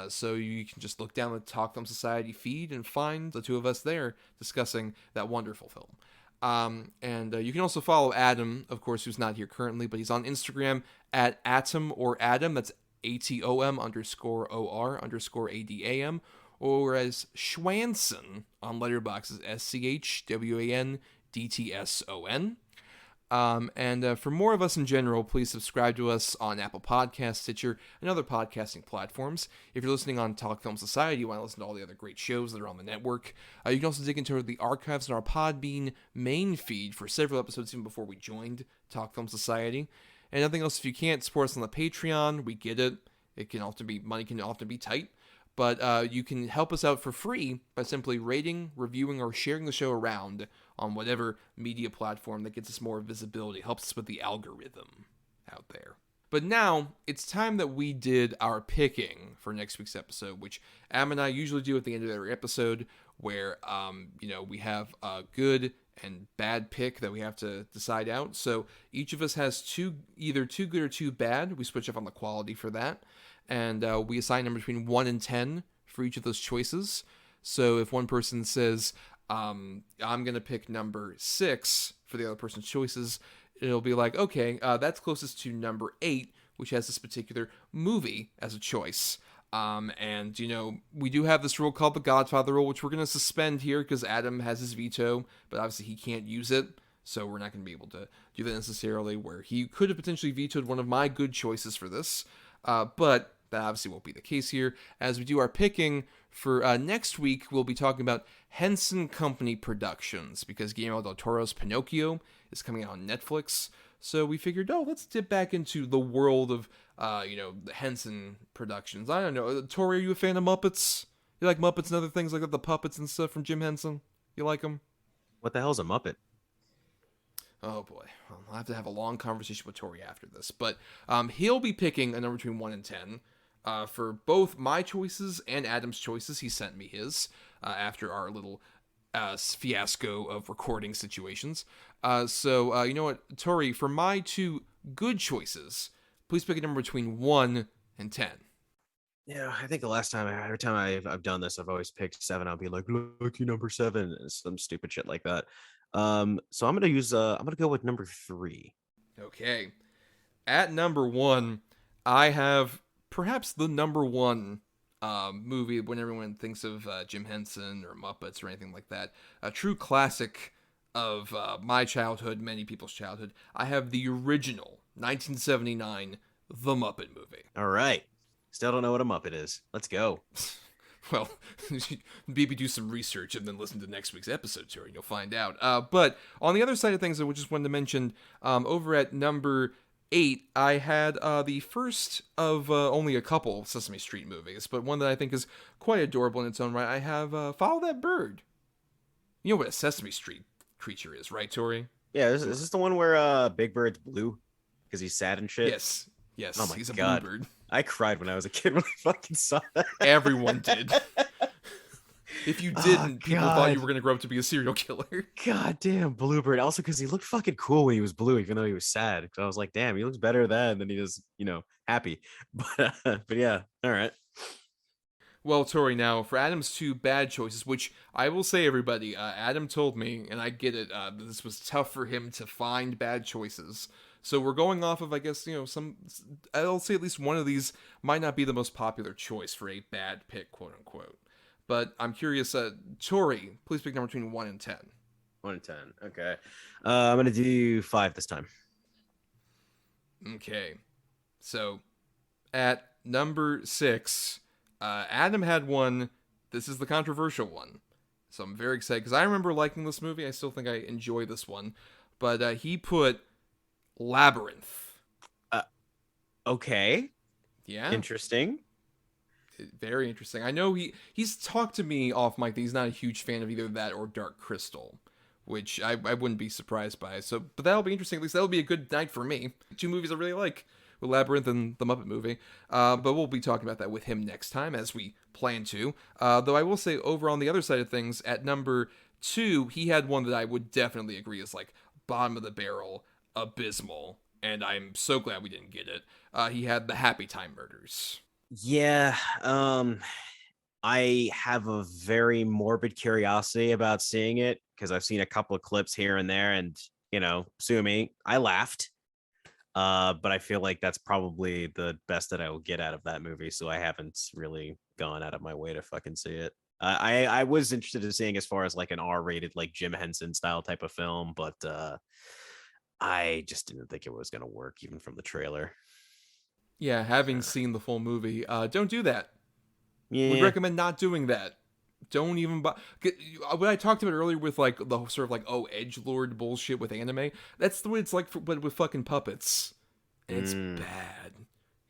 So you can just look down the Talk Film Society feed and find the two of us there discussing that wonderful film. And you can also follow Adam, of course, who's not here currently, but he's on Instagram at Atom or Adam. That's ATOM_OR_ADAM. Or as Schwanson on Letterboxd is SCHWANDTSON. And for more of us in general, please subscribe to us on Apple Podcasts, Stitcher, and other podcasting platforms. If you're listening on Talk Film Society, you want to listen to all the other great shows that are on the network. You can also dig into the archives in our Podbean main feed for several episodes even before we joined Talk Film Society. And nothing else, if you can't support us on the Patreon, we get it. Money can often be tight. But you can help us out for free by simply rating, reviewing, or sharing the show around on whatever media platform that gets us more visibility, helps us with the algorithm out there. But now, it's time that we did our picking for next week's episode, which Am and I usually do at the end of every episode, where, we have a good and bad pick that we have to decide out. So each of us has either too good or too bad. We switch up on the quality for that. And we assign them between 1 and 10 for each of those choices. So if one person says, I'm going to pick number 6 for the other person's choices, it'll be like, okay, that's closest to number 8, which has this particular movie as a choice. And we do have this rule called the Godfather rule, which we're going to suspend here because Adam has his veto, but obviously he can't use it. So we're not going to be able to do that necessarily, where he could have potentially vetoed one of my good choices for this. But that obviously won't be the case here. As we do our picking for next week, we'll be talking about Henson Company Productions, because Guillermo del Toro's Pinocchio is coming out on Netflix. So we figured, let's dip back into the world of, the Henson Productions. I don't know. Tori, are you a fan of Muppets? You like Muppets and other things like that, the puppets and stuff from Jim Henson? You like them? What the hell's a Muppet? Oh boy, I'll have to have a long conversation with Tori after this. But he'll be picking a number between 1 and 10 for both my choices and Adam's choices. He sent me his after our little fiasco of recording situations. So you know what, Tori, for my 2 good choices, please pick a number between 1 and 10. Yeah, I think every time I've done this, I've always picked 7. I'll be like, lucky number 7, and some stupid shit like that. So I'm gonna go with number 3. Okay. At number 1, I have perhaps the number 1 movie when everyone thinks of Jim Henson or Muppets or anything like that. A true classic of my childhood, many people's childhood. I have the original 1979 The Muppet Movie. All right. Still don't know what a Muppet is. Let's go. Well, maybe do some research and then listen to next week's episode, Tori, and you'll find out. But on the other side of things, I just wanted to mention, over at number 8, I had the first of only a couple Sesame Street movies, but one that I think is quite adorable in its own right. I have Follow That Bird. You know what a Sesame Street creature is, right, Tori? Yeah, is this the one where Big Bird's blue because he's sad and shit? Yes. Oh my He's a God. bluebird. I cried when I was a kid when I fucking saw that. Everyone did. If you didn't, people thought you were going to grow up to be a serial killer. God damn, Bluebird. Also, because he looked fucking cool when he was blue, even though he was sad. So I was like, damn, he looks better then than he does, happy. But yeah, all right. Well, Tori, now for Adam's 2 bad choices, which I will say, everybody, Adam told me, and I get it, this was tough for him to find bad choices. So we're going off of, I guess, I'll say at least one of these might not be the most popular choice for a bad pick, quote unquote. But I'm curious, Tori, please pick number between 1 and 10. 1 and 10. Okay. I'm going to do 5 this time. Okay. So at number 6, Adam had one. This is the controversial one. So I'm very excited because I remember liking this movie. I still think I enjoy this one. But he put Labyrinth. Okay. Yeah. Interesting. Very interesting. I know he's talked to me off mic that he's not a huge fan of either that or Dark Crystal, which I wouldn't be surprised by. So, but that'll be interesting. At least that'll be a good night for me. 2 movies I really like, with Labyrinth and the Muppet movie. But we'll be talking about that with him next time, as we plan to. Though I will say, over on the other side of things, at number 2, he had one that I would definitely agree is like bottom of the barrel, abysmal, and I'm so glad we didn't get it. He had The Happy Time Murders. Yeah. I have a very morbid curiosity about seeing it because I've seen a couple of clips here and there, and sue me, I laughed. But I feel like that's probably the best that I will get out of that movie, so I haven't really gone out of my way to fucking see it. I was interested in seeing as far as like an R-rated, like Jim Henson style type of film, but I just didn't think it was gonna work even from the trailer. Yeah, having seen the full movie, don't do that. Yeah. Would recommend not doing that. Don't even buy. What I talked about earlier with like the sort of like edgelord bullshit with anime. That's the way it's like, but with fucking puppets. And it's bad.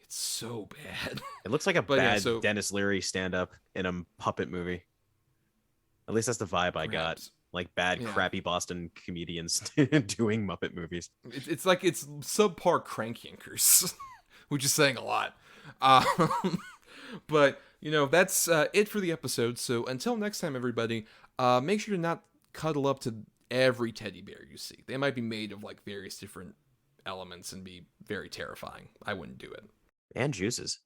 It's so bad. It looks like a bad Dennis Leary stand-up in a puppet movie. At least that's the vibe I got. Like bad, crappy Boston comedians doing Muppet movies. It's like it's subpar Crank Yankers, which is saying a lot. But that's it for the episode. So until next time, everybody, make sure to not cuddle up to every teddy bear you see. They might be made of like various different elements and be very terrifying. I wouldn't do it. And juices.